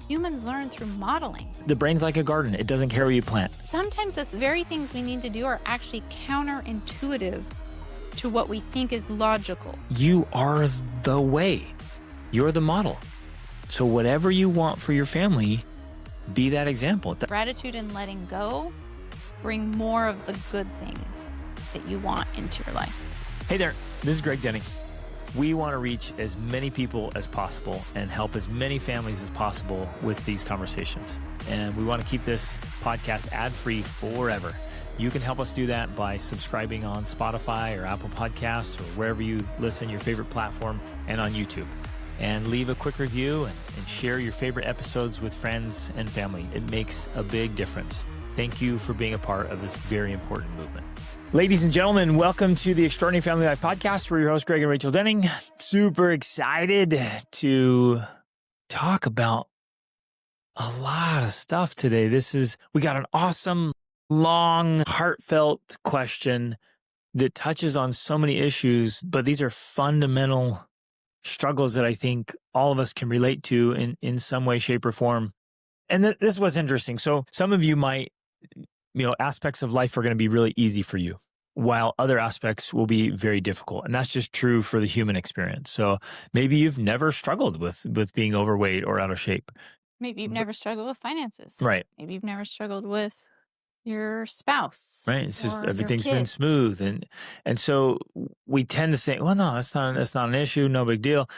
Humans learn through modeling. The brain's like a garden. It doesn't care where you plant. Sometimes the very things we need to do are actually counterintuitive to what we think is logical. You are the way. You're the model. So whatever you want for your family, be that example. Gratitude and letting go bring more of the good things that you want into your life. Hey there, this is Greg Denning. We want to reach as many people as possible and help as many families as possible with these conversations. And we want to keep this podcast ad-free forever. You can help us do that by subscribing on Spotify or Apple Podcasts or wherever you listen, your favorite platform, and on YouTube. And leave a quick review and share your favorite episodes with friends and family. It makes a big difference. Thank you for being a part of this very important movement. Ladies and gentlemen, welcome to the Extraordinary Family Life Podcast. We're your hosts, Greg and Rachel Denning. Super excited to talk about a lot of stuff today. We got an awesome, long, heartfelt question that touches on so many issues, but these are fundamental struggles that I think all of us can relate to in some way, shape, or form. And this was interesting. So some of you might, aspects of life are going to be really easy for you, while other aspects will be very difficult. And that's just true for the human experience. So maybe you've never struggled with being overweight or out of shape. Maybe you've never struggled with finances. Right. Maybe you've never struggled with your spouse. Right. It's just or everything's your been kid. smooth. And so we tend to think, well, no, that's not an issue. No big deal.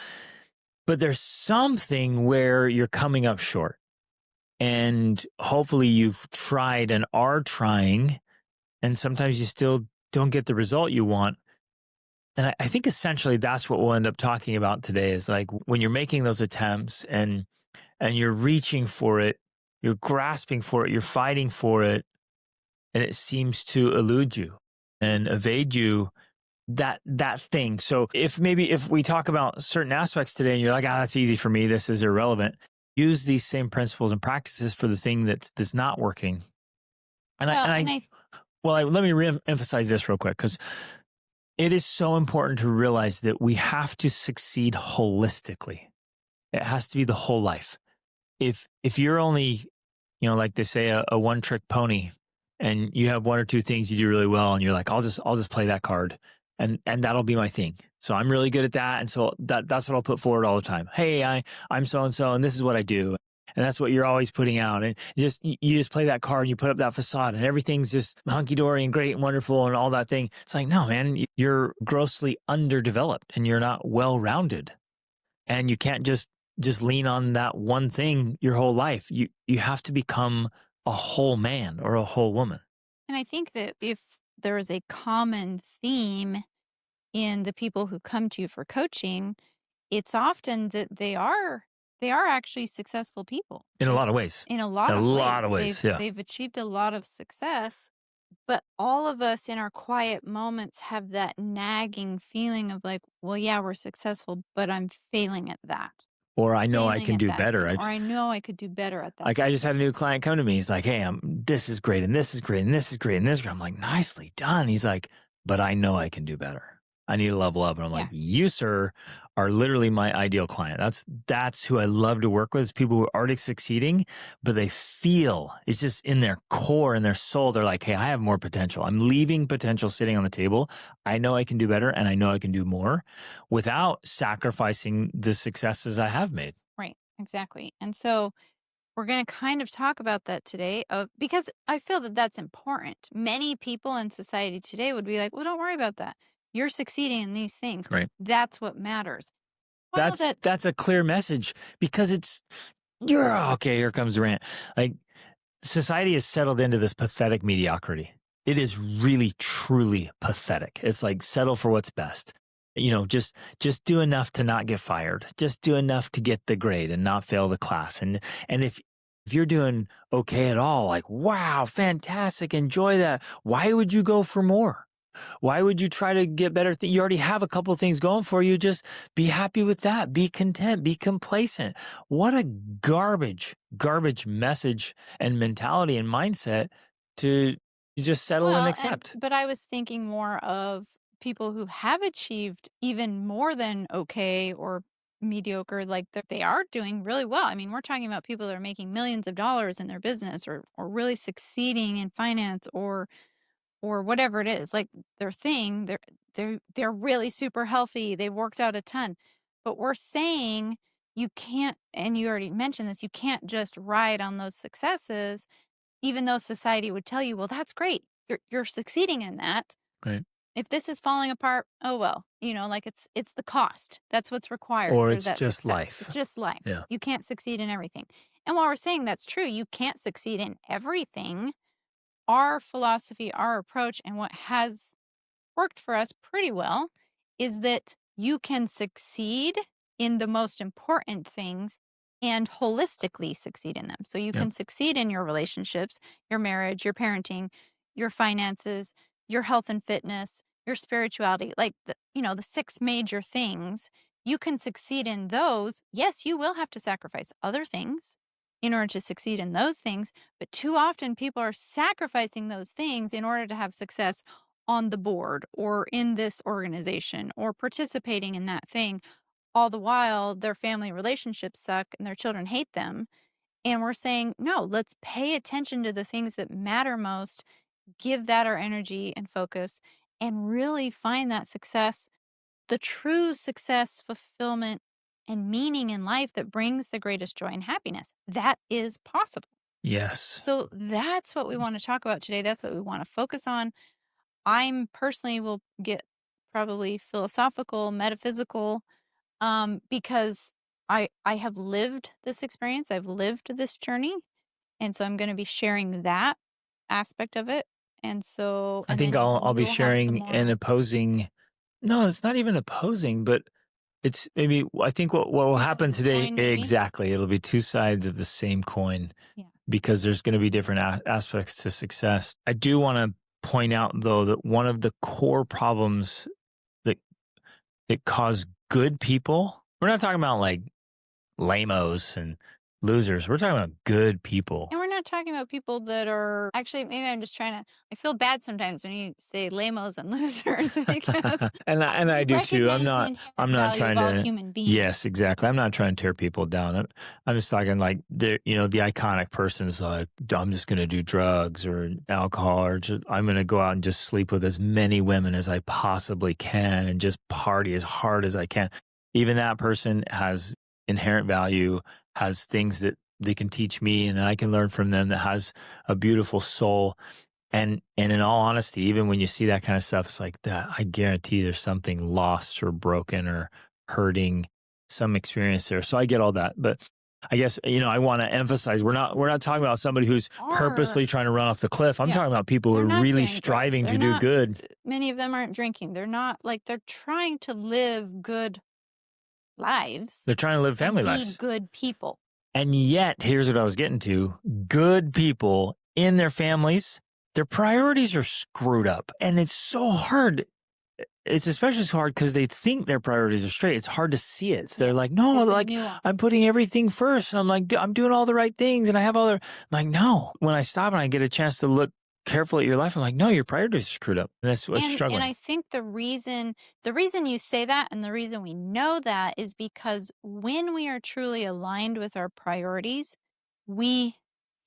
But there's something where you're coming up short. And hopefully you've tried and are trying, and sometimes you still don't get the result you want. And I think essentially that's what we'll end up talking about today is like when you're making those attempts and you're reaching for it, you're grasping for it, you're fighting for it, and it seems to elude you and evade you, that thing. So if we talk about certain aspects today and you're like, that's easy for me, this is irrelevant, use these same principles and practices for the thing that's not working. Let me re-emphasize this real quick, because it is so important to realize that we have to succeed holistically. It has to be the whole life. If you're only, like they say, a one-trick pony, and you have one or two things you do really well, and you're like, I'll just play that card, and that'll be my thing. So I'm really good at that, and so that's what I'll put forward all the time. Hey, I'm so and so, and this is what I do. And that's what you're always putting out. And you just play that card and you put up that facade and everything's just hunky-dory and great and wonderful and all that thing. It's like, no, man, you're grossly underdeveloped and you're not well-rounded. And you can't just lean on that one thing your whole life. You have to become a whole man or a whole woman. And I think that if there is a common theme in the people who come to you for coaching, it's often that they are actually successful people. In a lot of ways. In a lot of ways. They've achieved a lot of success, but all of us in our quiet moments have that nagging feeling of like, well, yeah, we're successful, but I'm failing at that. Or I know I can do better. Or I know I could do better at that. Like I just had a new client come to me. He's like, hey, this is great, and this is great, and this is great, and this is great. I'm like, nicely done. He's like, but I know I can do better. I need to level up. And I'm like, you, sir, are literally my ideal client. That's who I love to work with, is people who are already succeeding, but they feel it's just in their core, in their soul. They're like, hey, I have more potential. I'm leaving potential sitting on the table. I know I can do better, and I know I can do more without sacrificing the successes I have made. Right, exactly. And so we're going to kind of talk about that today, because I feel that that's important. Many people in society today would be like, well, don't worry about that. You're succeeding in these things. Right. That's what matters. Well, that's a clear message, because you're okay. Here comes the rant. Like, society has settled into this pathetic mediocrity. It is really, truly pathetic. It's like, settle for what's best. Just do enough to not get fired. Just do enough to get the grade and not fail the class. And if you're doing okay at all, like, wow, fantastic, enjoy that. Why would you go for more? Why would you try to get better? You already have a couple of things going for you. Just be happy with that. Be content. Be complacent. What a garbage message and mentality and mindset to just settle and accept. But I was thinking more of people who have achieved even more than okay or mediocre, like they are doing really well. I mean, we're talking about people that are making millions of dollars in their business, or really succeeding in finance, or whatever it is, like their thing. They're really super healthy. They've worked out a ton. But we're saying you can't, and you already mentioned this, you can't just ride on those successes, even though society would tell you, well, that's great. You're succeeding in that. Right. If this is falling apart, oh well, like it's the cost. That's what's required Or for it's that just success. life. It's just life. Yeah. You can't succeed in everything. And while we're saying that's true, you can't succeed in everything. Our philosophy, our approach, and what has worked for us pretty well is that you can succeed in the most important things and holistically succeed in them. So you Yep. can succeed in your relationships, your marriage, your parenting, your finances, your health and fitness, your spirituality, like the six major things. You can succeed in those. Yes, you will have to sacrifice other things in order to succeed in those things, but too often people are sacrificing those things in order to have success on the board or in this organization or participating in that thing. All the while, their family relationships suck and their children hate them. And we're saying, no, let's pay attention to the things that matter most, give that our energy and focus, and really find that success, the true success, fulfillment, and meaning in life that brings the greatest joy and happiness. That is possible. Yes. So that's what we want to talk about today. That's what we want to focus on. I'm personally will get probably philosophical, metaphysical, because I have lived this experience. I've lived this journey, and so I'm going to be sharing that aspect of it. And so, I and think then I'll be you'll have some sharing more. and opposing. No, it's not even opposing, but it's maybe, I think what will Two sides happen of the today, coin, maybe. exactly. It'll be two sides of the same coin Yeah. because there's going to be different aspects to success. I do want to point out though that one of the core problems that cause good people, we're not talking about like lamos and losers. We're talking about good people. And we're not talking about people that are actually, maybe I'm just trying to, I feel bad sometimes when you say lamos and losers because And I we do too. recognize the I'm inherent not value of trying all to. human Yes, beings. exactly. I'm not trying to tear people down. I'm just talking like the the iconic person's like, I'm just going to do drugs or alcohol, or I'm going to go out and just sleep with as many women as I possibly can and just party as hard as I can. Even that person has inherent value, has things that they can teach me and I can learn from them, that has a beautiful soul. And in all honesty, even when you see that kind of stuff, it's like that. I guarantee there's something lost or broken or hurting, some experience there. So I get all that, but I guess I want to emphasize we're not talking about somebody who's Are, purposely trying to run off the cliff. I'm yeah, talking about people who they're are not really doing drugs. striving They're to do not, good. many of them aren't drinking. They're not like, they're trying to live good lives They're trying to live and family be lives. good people. And yet, here's what I was getting to: good people in their families, their priorities are screwed up. And it's so hard. It's especially so hard because they think their priorities are straight. It's hard to see it. So Yeah. they're like, no, It's a like nuance. I'm putting everything first. And I'm like, I'm doing all the right things and I have all the, I'm like, no. When I stop and I get a chance to look carefully at your life, I'm like, no, your priorities are screwed up. And that's what's And struggling. I think the reason you say that, and the reason we know that, is because when we are truly aligned with our priorities, we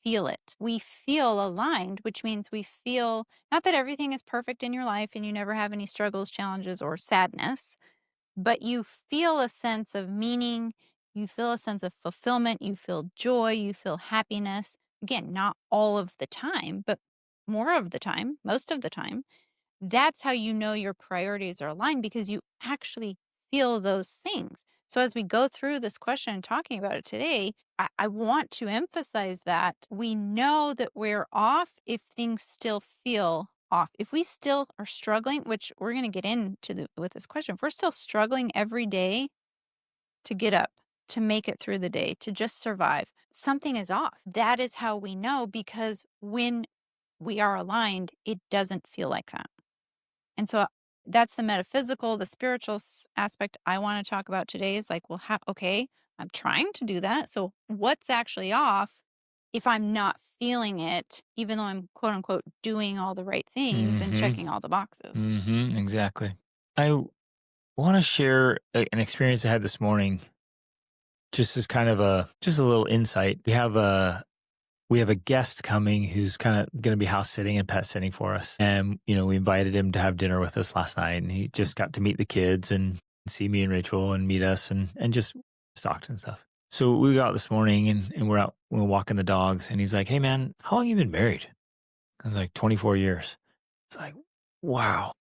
feel it. We feel aligned, which means we feel not that everything is perfect in your life and you never have any struggles, challenges, or sadness, but you feel a sense of meaning, you feel a sense of fulfillment, you feel joy, you feel happiness. Again, not all of the time, but more of the time, most of the time. That's how you know your priorities are aligned, because you actually feel those things. So, as we go through this question and talking about it today, I want to emphasize that we know that we're off if things still feel off. If we still are struggling, which we're going to get into with this question, if we're still struggling every day to get up, to make it through the day, to just survive, something is off. That is how we know, because when we are aligned, it doesn't feel like that. And so that's the metaphysical, the spiritual aspect I want to talk about today is like, well, okay, I'm trying to do that. So what's actually off if I'm not feeling it, even though I'm quote unquote doing all the right things and Mm-hmm. checking all the boxes? Mm-hmm. Exactly. I want to share an experience I had this morning. just as kind of just a little insight, we have a guest coming who's kind of going to be house sitting and pet sitting for us. And, we invited him to have dinner with us last night, and he just got to meet the kids and see me and Rachel and meet us and just talked and stuff. So we got out this morning and we're walking the dogs, and he's like, "Hey man, how long have you been married?" I was like, 24 years. It's like, wow,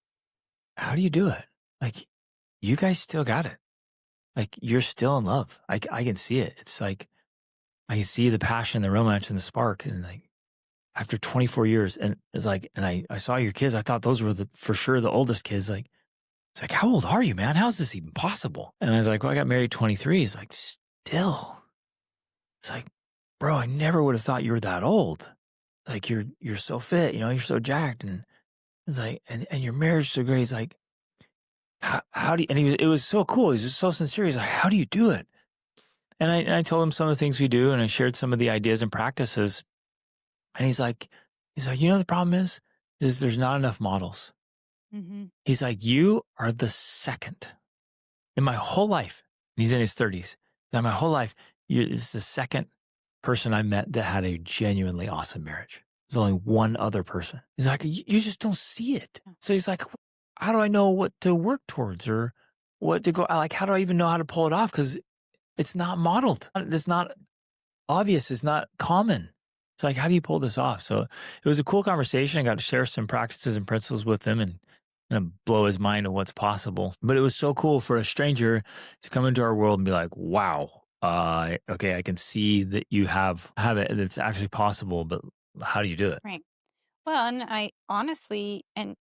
how do you do it? Like, you guys still got it. Like, you're still in love. I can see it. It's like, I can see the passion, the romance, and the spark. And like, after 24 years, and it's like, and I saw your kids. I thought those were for sure the oldest kids. Like, it's like, how old are you, man? How is this even possible? And I was like, well, I got married 23. He's like, still. It's like, bro, I never would have thought you were that old. Like, you're so fit, you're so jacked. And it's like, and your marriage is so great. He's like, how do you, and it was so cool. He's just so sincere. He's like, how do you do it? And I told him some of the things we do, and I shared some of the ideas and practices. And he's like, the problem is there's not enough models. Mm-hmm. He's like, you are the second in my whole life. And he's in his 30s. In my whole life, it's the second person I met that had a genuinely awesome marriage. There's only one other person. He's like, you just don't see it. So he's like, how do I know what to work towards or what to go? Like, how do I even know how to pull it off? Because it's not modeled. It's not obvious. It's not common. It's like, how do you pull this off? So it was a cool conversation. I got to share some practices and principles with him and blow his mind of what's possible. But it was so cool for a stranger to come into our world and be like, wow, okay, I can see that you have it, that it's actually possible, but how do you do it? Right. Well, and I honestly, and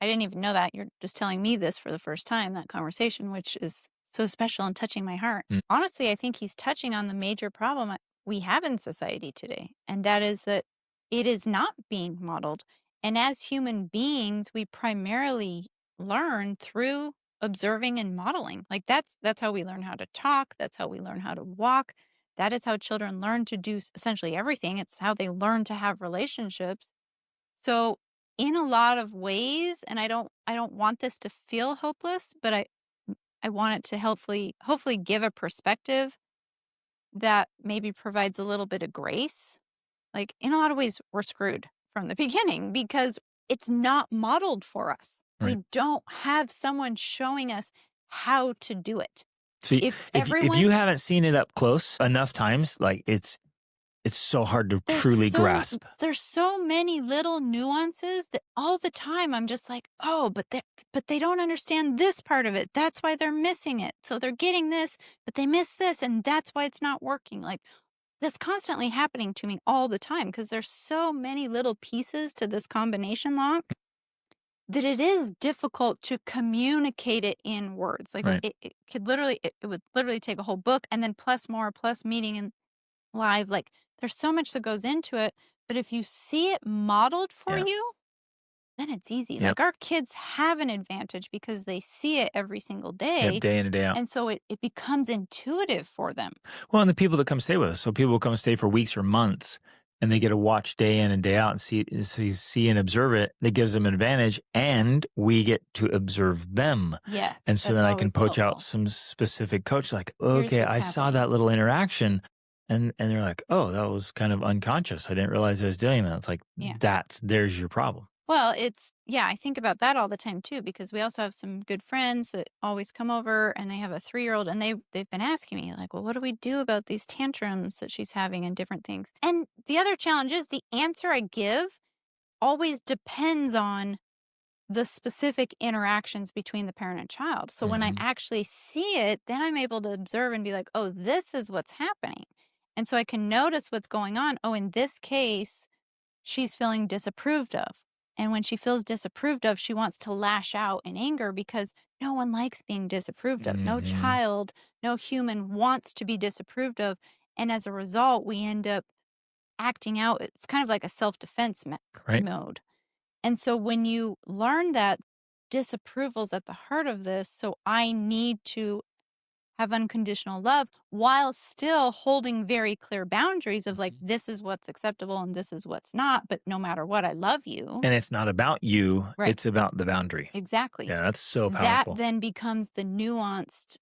I didn't even know that. You're just telling me this for the first time, that conversation, which is so special and touching my heart. Mm. Honestly, I think he's touching on the major problem we have in society today. And that is that it is not being modeled. And as human beings, we primarily learn through observing and modeling. Like that's how we learn how to talk. That's how we learn how to walk. That is how children learn to do essentially everything. It's how they learn to have relationships. So in a lot of ways, and I don't want this to feel hopeless, but I want it to hopefully give a perspective that maybe provides a little bit of grace. Like in a lot of ways, we're screwed from the beginning because it's not modeled for us. Right. We don't have someone showing us how to do it. So If if you haven't seen it up close enough times, like it's so hard to truly grasp. There's so many little nuances that all the time I'm just like, oh, but they don't understand this part of it. That's why they're missing it. So they're getting this, but they miss this, and that's why it's not working. Like that's constantly happening to me all the time because there's so many little pieces to this combination lock that it is difficult to communicate it in words. Like Right. it could literally, it would literally take a whole book and then plus more, plus meeting and live. Like there's so much that goes into it. But if you see it modeled for Yeah. you, then it's easy. Yep. Like our kids have an advantage because they see it every single day. Yep, day in and day out. And so it becomes intuitive for them. Well, and the people that come stay with us. So people come stay for weeks or months, and they get to watch day in and day out and see and observe it. That gives them an advantage, and we get to observe them. Yeah. And so then I can poach out some specific coach, like, okay, I saw that little interaction, and they're like, oh, that was kind of unconscious. I didn't realize I was doing that. It's like, there's your problem. Well, I think about that all the time too, because we also have some good friends that always come over and they have a 3-year-old and they've been asking me like, well, what do we do about these tantrums that she's having and different things? And the other challenge is the answer I give always depends on the specific interactions between the parent and child. So when I actually see it, then I'm able to observe and be like, oh, this is what's happening. And so I can notice what's going on. Oh, in this case, she's feeling disapproved of. And when she feels disapproved of, she wants to lash out in anger because no one likes being disapproved of. No child, no human wants to be disapproved of. And as a result, we end up acting out. It's kind of like a self-defense mode. And so when you learn that disapproval's at the heart of this, so I need to have unconditional love while still holding very clear boundaries of like, this is what's acceptable and this is what's not. But no matter what, I love you. And it's not about you. Right. It's about the boundary. Exactly. Yeah, that's so powerful. That then becomes the nuanced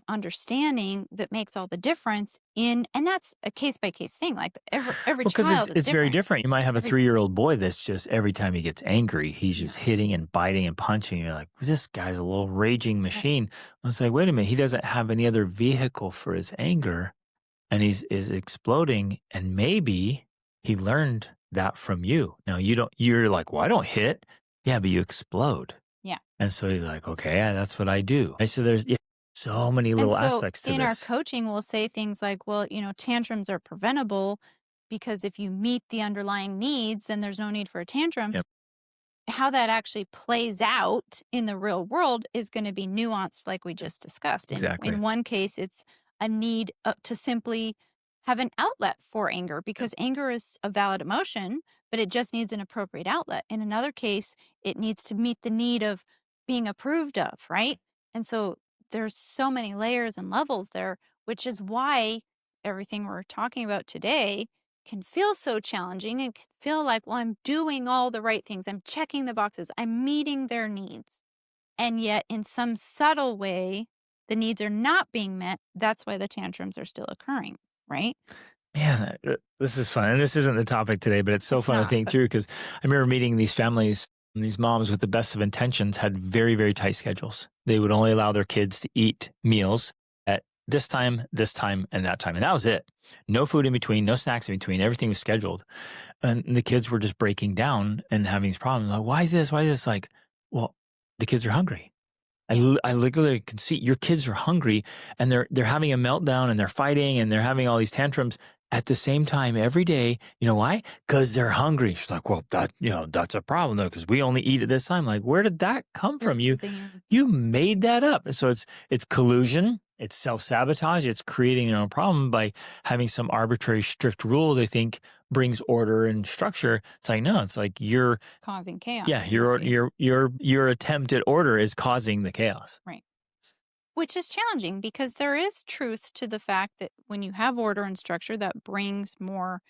understanding that makes all the difference and that's a case by case thing. Like every Well, because child is it's very different. different. You might have a Every 3-year-old boy that's just every time he gets angry, he's just Yeah. hitting and biting and punching. You're like, this guy's a little raging Right. machine. I was like, wait a minute, he doesn't have any other vehicle for his anger, and he's is exploding. And maybe he learned that from you. Now you don't. You're like, well, I don't hit. Yeah, but you explode. Yeah. And so he's like, okay, yeah, that's what I do. And so there's so many And little so aspects to in our this. coaching, we'll say things like, well, tantrums are preventable because if you meet the underlying needs, then there's no need for a tantrum. Yep, How that actually plays out in the real world is going to be nuanced, like we just discussed. In exactly. one case, it's a need to simply have an outlet for anger Yep. because anger is a valid emotion, but it just needs an appropriate outlet. In another case, it needs to meet the need of being approved of, right? And so there's so many layers and levels there, which is why everything we're talking about today can feel so challenging and can feel like, well, I'm doing all the right things. I'm checking the boxes. I'm meeting their needs. And yet, in some subtle way, the needs are not being met. That's why the tantrums are still occurring, right? Man, this is fun. And this isn't the topic today, but it's so It's fun to not, think but through because I remember meeting these families and these moms with the best of intentions had very, very tight schedules. They would only allow their kids to eat meals at this time, and that time. And that was it. No food in between, no snacks in between. Everything was scheduled. And the kids were just breaking down and having these problems. Like, why is this? Why is this? Like, well, the kids are hungry. yeah. I literally can see your kids are hungry and they're having a meltdown and they're fighting and they're having all these tantrums at the same time every day. You know why? Because they're hungry. She's like, well, that's a problem though, because we only eat at this time. Like, where did that come from? You made that up. So it's collusion. It's self-sabotage. It's creating their own problem by having some arbitrary strict rule they think brings order and structure. It's like, no, it's like you're Causing chaos. yeah, your attempt at order is causing the chaos. Right. Which is challenging because there is truth to the fact that when you have order and structure, that brings more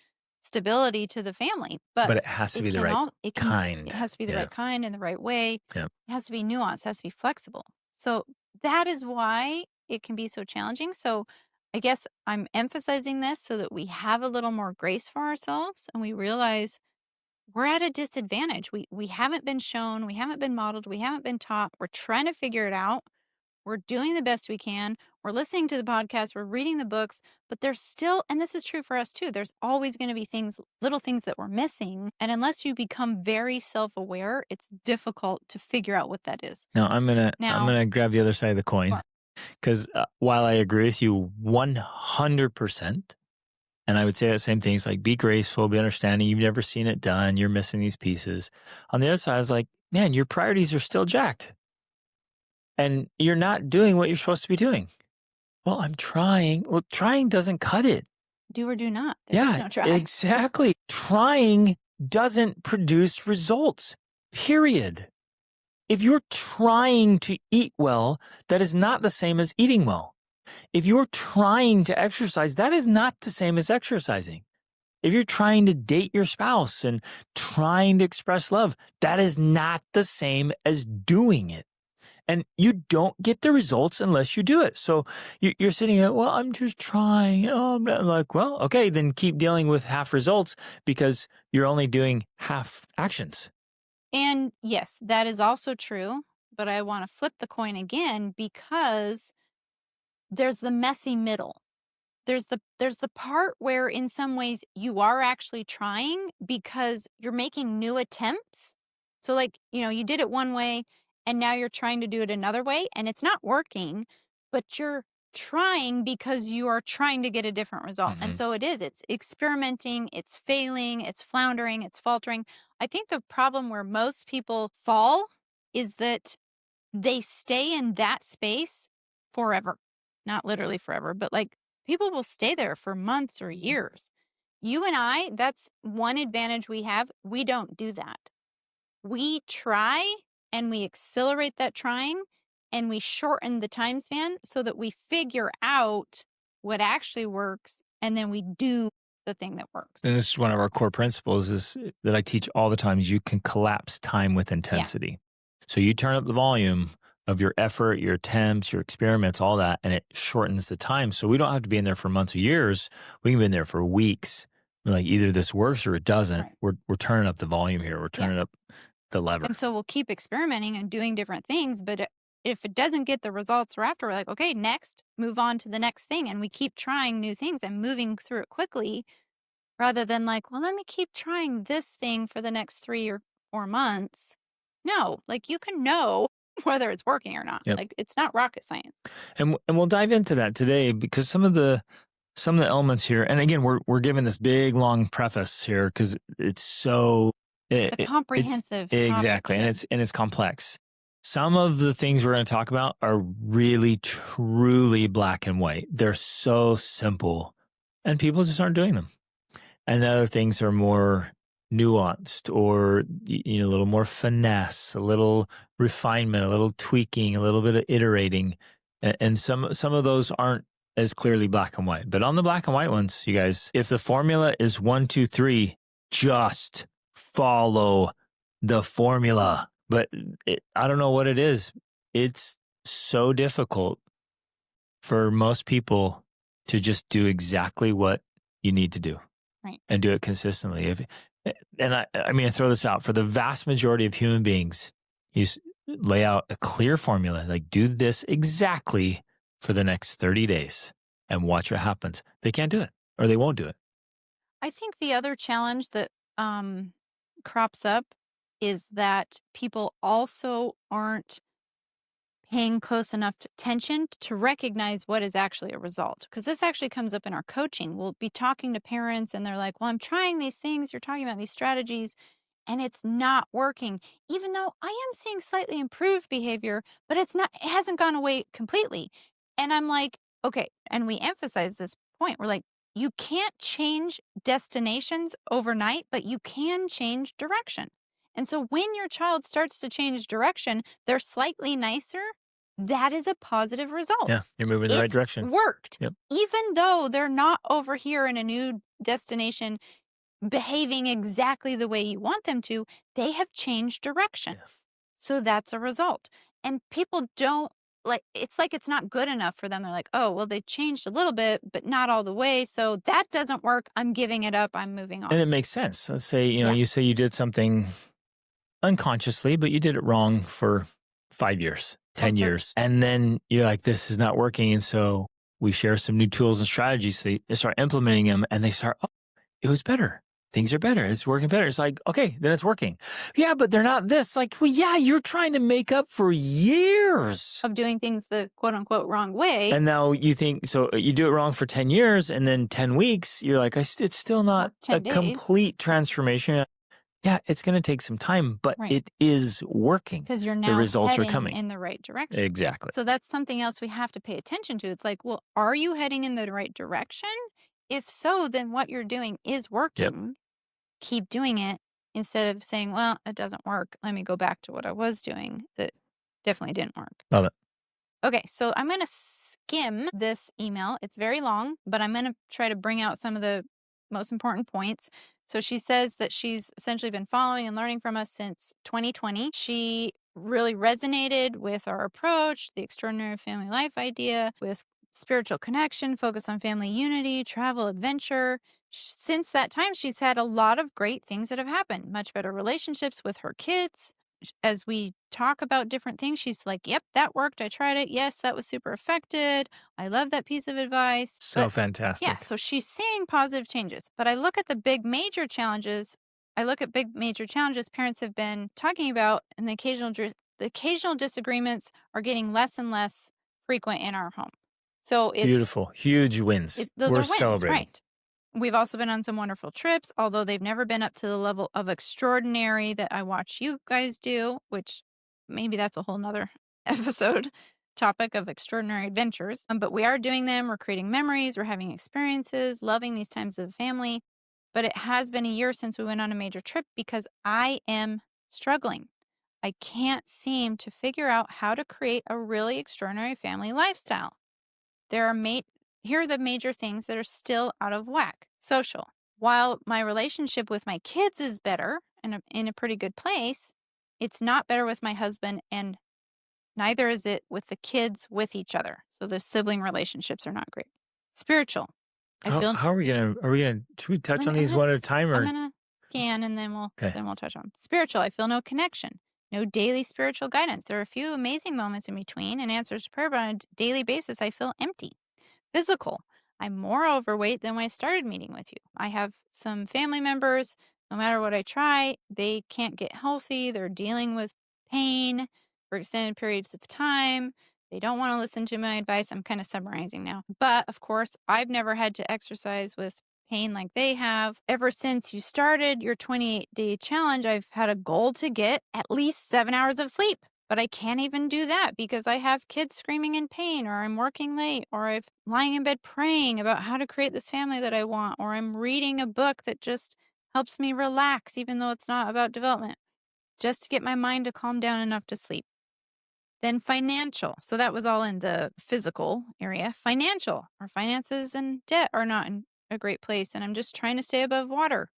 stability to the family. But But it has to it be the can right all it kind. has to be the Yeah. right kind and the right way. Yeah. It has to be nuanced, it has to be flexible. So that is why it can be so challenging. So I guess I'm emphasizing this so that we have a little more grace for ourselves and we realize we're at a disadvantage. We haven't been shown, we haven't been modeled, we haven't been taught. We're trying to figure it out. We're doing the best we can. We're listening to the podcast. We're reading the books, but there's still, and this is true for us too, there's always going to be things, little things that we're missing. And unless you become very self aware, it's difficult to figure out what that is. Now I'm Now, gonna grab the other side of the coin sure. because while I agree with you 100%, and I would say that same thing. It's like be graceful, be understanding. You've never seen it done. You're missing these pieces. On the other side, it's like, man, your priorities are still jacked, and you're not doing what you're supposed to be doing. Well, I'm trying. Well, trying doesn't cut it. Do or do not. There's no try. Exactly. Trying doesn't produce results, period. If you're trying to eat well, that is not the same as eating well. If you're trying to exercise, that is not the same as exercising. If you're trying to date your spouse and trying to express love, that is not the same as doing it. And you don't get the results unless you do it. So you're sitting there, well, I'm just trying. Oh, I'm like, well, okay, then keep dealing with half results because you're only doing half actions. And yes, that is also true. But I want to flip the coin again because there's the messy middle. There's the part where in some ways you are actually trying because you're making new attempts. So like, you did it one way and now you're trying to do it another way and it's not working, but you're trying because you are trying to get a different result. And Mm-hmm. so it's experimenting, it's failing, it's floundering, it's faltering. I think the problem where most people fall is that they stay in that space forever. Not literally forever, but like people will stay there for months or years. You and I, that's one advantage we have. We don't do that. We try and we accelerate that trying and we shorten the time span so that we figure out what actually works and then we do the thing that works. And this is one of our core principles is that I teach all the time is you can collapse time with Yeah. intensity. So you turn up the volume of your effort, your attempts, your experiments, all that, and it shortens the time. So we don't have to be in there for months or years. We can be in there for weeks. We're like, either this works or it doesn't. Right. We're turning up the volume here. We're Yeah. turning up the lever. And so we'll keep experimenting and doing different things, but if it doesn't get the results we're after, we're like, okay, next, move on to the next thing. And we keep trying new things and moving through it quickly rather than like, well, let me keep trying this thing for the next 3 or 4 months. No, like you can know whether it's working or not. Yep. Like it's not rocket science. And we'll dive into that today because some of the elements here, and again, we're given this big long preface here because it's so It's a comprehensive topic, exactly, yeah. and it's complex. Some of the things we're going to talk about are really truly black and white. They're so simple, and people just aren't doing them. And the other things are more nuanced, or a little more finesse, a little refinement, a little tweaking, a little bit of iterating, and some of those aren't as clearly black and white. But on the black and white ones, you guys, if the formula is 1, 2, 3, just follow the formula. But I don't know what it is. It's so difficult for most people to just do exactly what you need to do. Right. And do it consistently. I throw this out for the vast majority of human beings. You lay out a clear formula, like do this exactly for the next 30 days and watch what happens. They can't do it, or they won't do it. I think the other challenge that crops up is that people also aren't paying close enough attention to recognize what is actually a result. Because this actually comes up in our coaching. We'll be talking to parents and they're like, well, I'm trying these things. You're talking about these strategies and it's not working. Even though I am seeing slightly improved behavior, but it hasn't gone away completely. And I'm like, okay. And we emphasize this point. We're like, you can't change destinations overnight, but you can change direction. And so when your child starts to change direction, they're slightly nicer. That is a positive result. Yeah, you're moving in the right direction. Worked. Yep. Even though they're not over here in a new destination behaving exactly the way you want them to, they have changed direction. Yeah. So that's a result. And people don't it's like it's not good enough for them. They're like, oh, well, they changed a little bit, but not all the way. So that doesn't work. I'm giving it up. I'm moving on. And it makes sense. Let's say, you say you did something unconsciously, but you did it wrong for 5 years, 10 years. And then you're like, this is not working. And so we share some new tools and strategies. So they start implementing them and they start, oh, it was better. Things are better. It's working better. It's like, okay, then it's working. Yeah, but they're not this. Like, well, yeah, you're trying to make up for years of doing things the quote unquote wrong way. And now you think, so you do it wrong for 10 years and then 10 weeks, you're like, it's still not a complete transformation. Yeah, it's going to take some time, but it is working. Because you're now the results are coming in the right direction. Exactly. So that's something else we have to pay attention to. It's like, well, are you heading in the right direction? If so, then what you're doing is working. Yep. Keep doing it instead of saying, well, it doesn't work. Let me go back to what I was doing. That definitely didn't work. Love it. Okay, so I'm going to skim this email. It's very long, but I'm going to try to bring out some of the most important points. So she says that she's essentially been following and learning from us since 2020. She really resonated with our approach, the extraordinary family life idea, with spiritual connection, focus on family unity, travel, adventure. Since that time, she's had a lot of great things that have happened. Much better relationships with her kids. As we talk about different things, she's like, yep, that worked. I tried it. Yes, that was super effective. I love that piece of advice. So fantastic. Yeah, so she's seeing positive changes. But I look at the big major challenges. Parents have been talking about, and the occasional disagreements are getting less and less frequent in our home. So it's beautiful, huge wins. Those We're are wins, celebrating. Right? We've also been on some wonderful trips, although they've never been up to the level of extraordinary that I watch you guys do, which maybe that's a whole nother episode topic of extraordinary adventures. But we are doing them. We're creating memories. We're having experiences, loving these times of family. But it has been a year since we went on a major trip because I am struggling. I can't seem to figure out how to create a really extraordinary family lifestyle. Here are the major things that are still out of whack. Social. While my relationship with my kids is better and in a pretty good place, it's not better with my husband and Neither is it with the kids with each other. So the sibling relationships are not great. Spiritual. I feel How are we gonna should we touch let on me these one at a time I'm or gonna scan and okay. then we'll touch on 'em. Spiritual. I feel no connection. No daily spiritual guidance. There are a few amazing moments in between and answers to prayer, but on a daily basis, I feel empty. Physical. I'm more overweight than when I started meeting with you. I have some family members, no matter what I try, they can't get healthy. They're dealing with pain for extended periods of time. They don't want to listen to my advice. I'm kind of summarizing now. But of course, I've never had to exercise with pain like they have. Ever since you started your 28-day challenge, I've had a goal to get at least 7 hours of sleep. But I can't even do that because I have kids screaming in pain, or I'm working late, or I'm lying in bed praying about how to create this family that I want, or I'm reading a book that just helps me relax, even though it's not about development, just to get my mind to calm down enough to sleep. Then financial. So that was all in the physical area. Financial. Our finances and debt are not in a great place, and I'm just trying to stay above water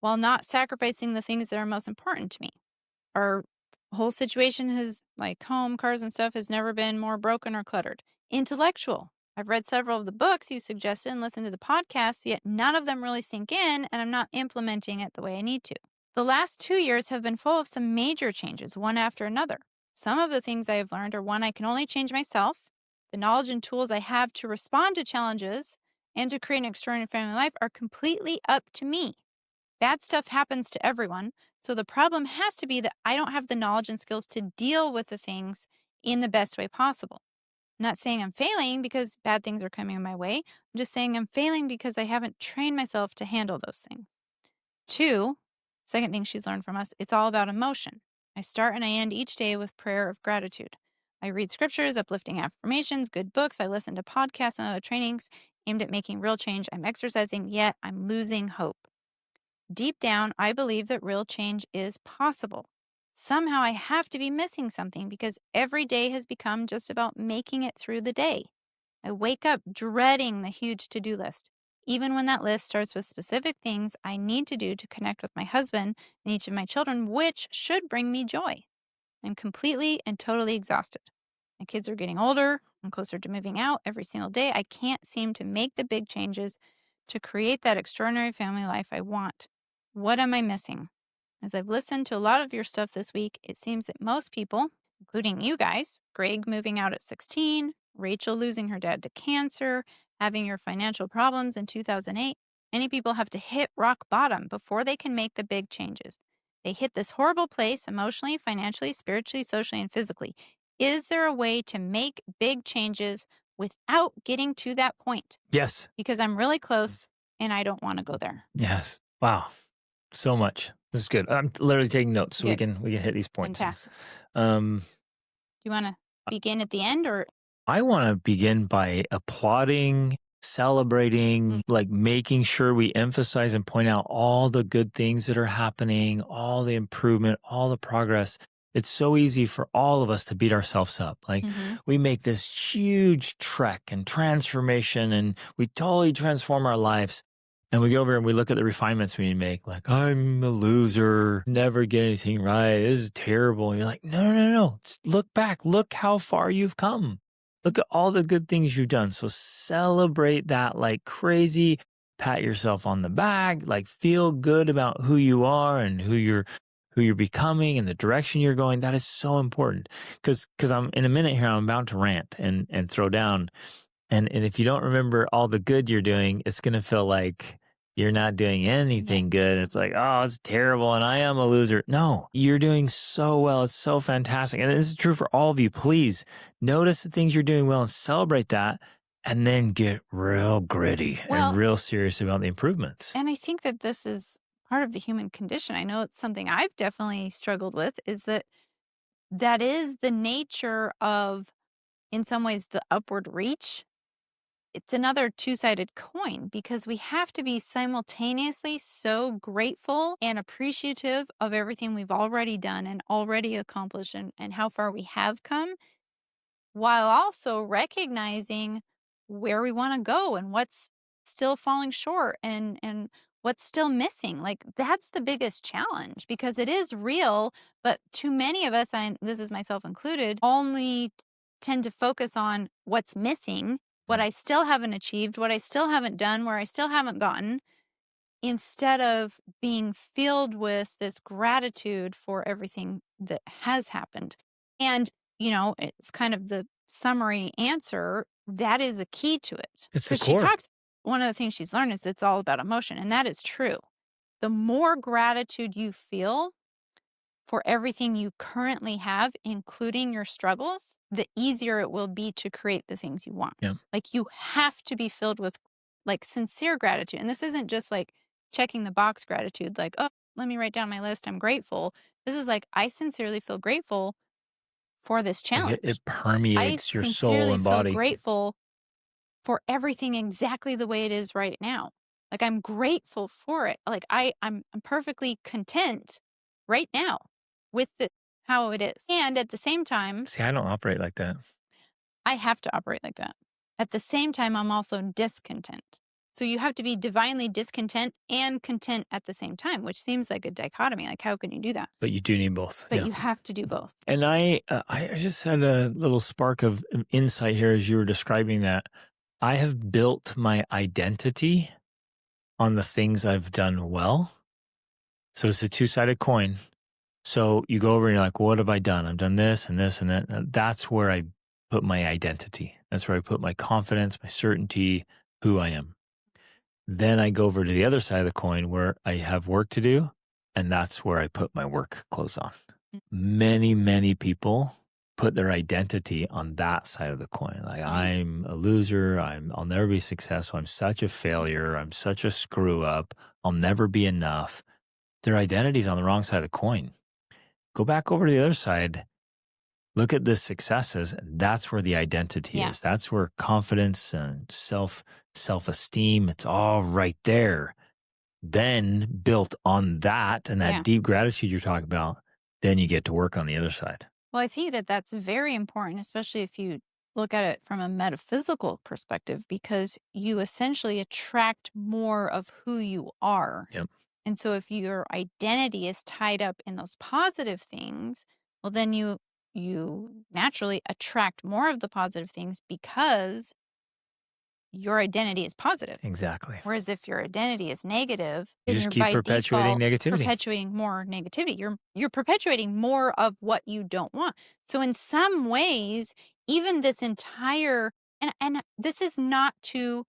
while not sacrificing the things that are most important to me. Our whole situation has, like home, cars, and stuff, has never been more broken or cluttered. Intellectual. I've read several of the books you suggested and listened to the podcasts, yet none of them really sink in, and I'm not implementing it the way I need to. The last 2 years have been full of some major changes, one after another. Some of the things I have learned are one, I can only change myself. The knowledge and tools I have to respond to challenges and to create an extraordinary family life are completely up to me. Bad stuff happens to everyone. So the problem has to be that I don't have the knowledge and skills to deal with the things in the best way possible. I'm not saying I'm failing because bad things are coming my way. I'm just saying I'm failing because I haven't trained myself to handle those things. Two, second thing she's learned from us, it's all about emotion. I start and I end each day with prayer of gratitude. I read scriptures, uplifting affirmations, good books. I listen to podcasts and other trainings aimed at making real change. I'm exercising, yet I'm losing hope. Deep down, I believe that real change is possible. Somehow I have to be missing something because every day has become just about making it through the day. I wake up dreading the huge to do list, even when that list starts with specific things I need to do to connect with my husband and each of my children, which should bring me joy. I'm completely and totally exhausted. My kids are getting older. I'm closer to moving out every single day. I can't seem to make the big changes to create that extraordinary family life I want. What am I missing? As I've listened to a lot of your stuff this week, it seems that most people, including you guys, Greg moving out at 16, Rachel losing her dad to cancer, having your financial problems in 2008, many people have to hit rock bottom before they can make the big changes. They hit this horrible place emotionally, financially, spiritually, socially, and physically. Is there a way to make big changes without getting to that point? Yes. Because I'm really close and I don't want to go there. Yes. Wow. So much. This is good. I'm literally taking notes so Good. we can hit these points. Fantastic. Um Do you want to begin at the end or? I want to begin by applauding, celebrating, like making sure we emphasize and point out all the good things that are happening, all the improvement, all the progress. It's so easy for all of us to beat ourselves up. Like we make this huge trek and transformation and we totally transform our lives. And we go over and we look at the refinements we need to make. Like, I'm a loser, never get anything right. This is terrible. And you're like, no. Look back. Look how far you've come. Look at all the good things you've done. So celebrate that like crazy. Pat yourself on the back. Like feel good about who you are and who you're becoming and the direction you're going. That is so important. Because I'm in a minute here, I'm about to rant and throw down. And if you don't remember all the good you're doing, it's gonna feel like you're not doing anything good. It's like, oh, it's terrible and I am a loser. No, you're doing so well. It's so fantastic. And this is true for all of you. Please notice the things you're doing well and celebrate that. And then get real gritty and real serious about the improvements. And I think that this is part of the human condition. I know it's something I've definitely struggled with, is that is the nature of, in some ways, the upward reach. It's another two-sided coin because we have to be simultaneously so grateful and appreciative of everything we've already done and already accomplished and how far we have come, while also recognizing where we want to go and what's still falling short and What's still missing? Like, that's the biggest challenge because it is real, but too many of us, and this is myself included, only tend to focus on what's missing, what Yeah. I still haven't achieved, what I still haven't done, where I still haven't gotten, instead of being filled with this gratitude for everything that has happened. And, it's kind of the summary answer. That is a key to it. It's the Because she core. talks, one of the things she's learned is it's all about emotion. And that is true. The more gratitude you feel for everything you currently have, including your struggles, the easier it will be to create the things you want. Yeah. Like you have to be filled with like sincere gratitude. And this isn't just like checking the box gratitude, like, oh, let me write down my list. I'm grateful. This is like, I sincerely feel grateful for this Like challenge. it I permeates your soul sincerely and feel body. grateful for everything exactly the way it is right now. Like I'm grateful for it. Like I'm perfectly content right now with how it is. And at the same time, See, I don't operate like that. I have to operate like that. At the same time, I'm also discontent. So you have to be divinely discontent and content at the same time, which seems like a dichotomy. Like how can you do that? But you do need both. But Yeah. you have to do both. And I just had a little spark of insight here as you were describing that. I have built my identity on the things I've done well. So it's a two-sided coin. So you go over and you're like, well, what have I done? I've done this and this and that. And that's where I put my identity. That's where I put my confidence, my certainty, who I am. Then I go over to the other side of the coin where I have work to do. And that's where I put my work clothes on. Many, many people put their identity on that side of the coin. Like I'm a loser. I'll never be successful. I'm such a failure. I'm such a screw up. I'll never be enough. Their identity's on the wrong side of the coin. Go back over to the other side. Look at the successes. And that's where the identity is. That's where confidence and self-esteem, it's all right there. Then built on that and that deep gratitude you're talking about, then you get to work on the other side. Well, I think that that's very important, especially if you look at it from a metaphysical perspective, because you essentially attract more of who you are. Yep. And so if your identity is tied up in those positive things, well, then you naturally attract more of the positive things because your identity is positive. Exactly. Whereas if your identity is negative, You then just you're keep by perpetuating default negativity. perpetuating more negativity. You're perpetuating more of what you don't want. So in some ways, even this entire and this is not to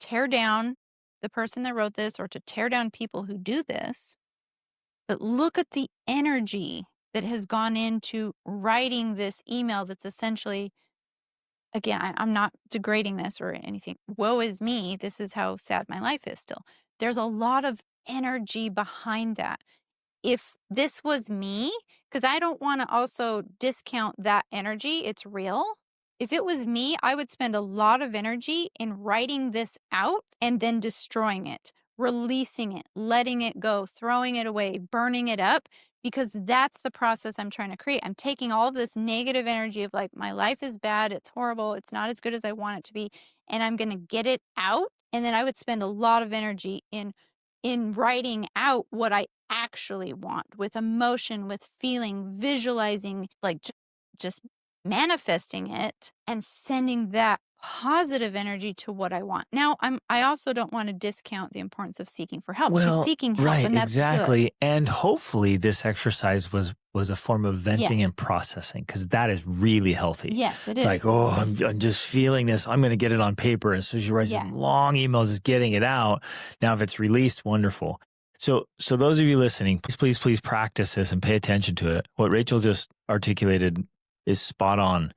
tear down the person that wrote this or to tear down people who do this, but look at the energy that has gone into writing this email that's essentially, again, I'm not degrading this or anything. Woe is me. This is how sad my life is still. There's a lot of energy behind that. If this was me, because I don't want to also discount that energy, it's real. If it was me, I would spend a lot of energy in writing this out and then destroying it, releasing it, letting it go, throwing it away, burning it up, because that's the process I'm trying to create. I'm taking all of this negative energy of like, my life is bad, it's horrible, it's not as good as I want it to be, and I'm going to get it out. And then I would spend a lot of energy in writing out what I actually want with emotion, with feeling, visualizing, like just manifesting it and sending that positive energy to what I want. Now, I also don't want to discount the importance of seeking for help. She's Well, seeking help, right, and that's good. exactly. And hopefully this exercise was a form of venting and processing, because that is really healthy. Yes, it It's is. like, oh, I'm just feeling this. I'm going to get it on paper. And so she writes this long email just getting it out. Now, if it's released, wonderful. So those of you listening, please practice this and pay attention to it. What Rachel just articulated is spot on.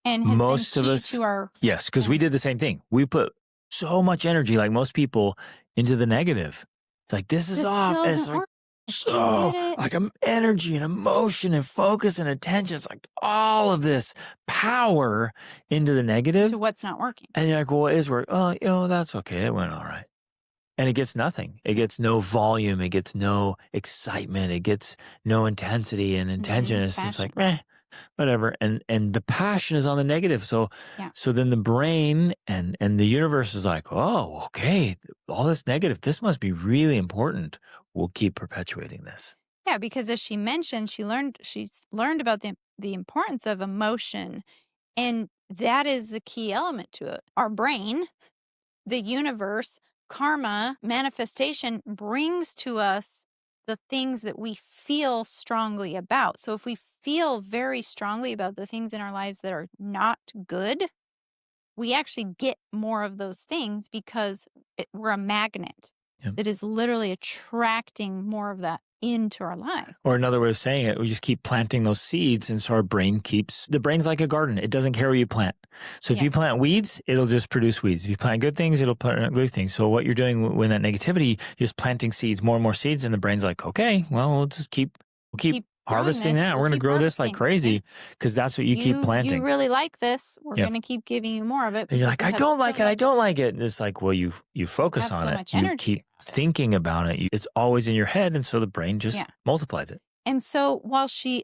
And has most been of key us, to our yes, because we did the same thing. We put so much energy, like most people, into the negative. It's like, this is off. And it's like, so like energy and emotion and focus and attention. It's like all of this power into the negative. to what's not working. And you're like, well, what is work? Oh, that's okay. It went all right. And it gets nothing. It gets no volume. It gets no excitement. It gets no intensity and intention. It's just like, meh. whatever. And the passion is on the negative. So, Yeah. so then the brain and the universe is like, oh, okay, all this negative, this must be really important. We'll keep perpetuating this. Yeah, because as she mentioned, she's learned about the importance of emotion, and that is the key element to it. Our brain, the universe, karma, manifestation brings to us the things that we feel strongly about. So if we feel very strongly about the things in our lives that are not good, we actually get more of those things because we're a magnet Yep. that is literally attracting more of that into our life. Or another way of saying it, we just keep planting those seeds. And so our brain the brain's like a garden. It doesn't care where you plant. So if you Yes. plant weeds, it'll just produce weeds. If you plant good things, it'll plant good things. So what you're doing with that negativity, you're just planting seeds, more and more seeds. And the brain's like, okay, well, we'll keep harvesting this. that. We'll We're going to keep grow this like harvesting. Yeah. crazy because that's what you keep You planting. really like this. We're Yep. going to keep giving you more of it. And you're like, I don't like it. I don't like it. And it's like, well, you focus on so it. much You energy keep around it. thinking about it. It's always in your head. And so the brain just multiplies it. And so while she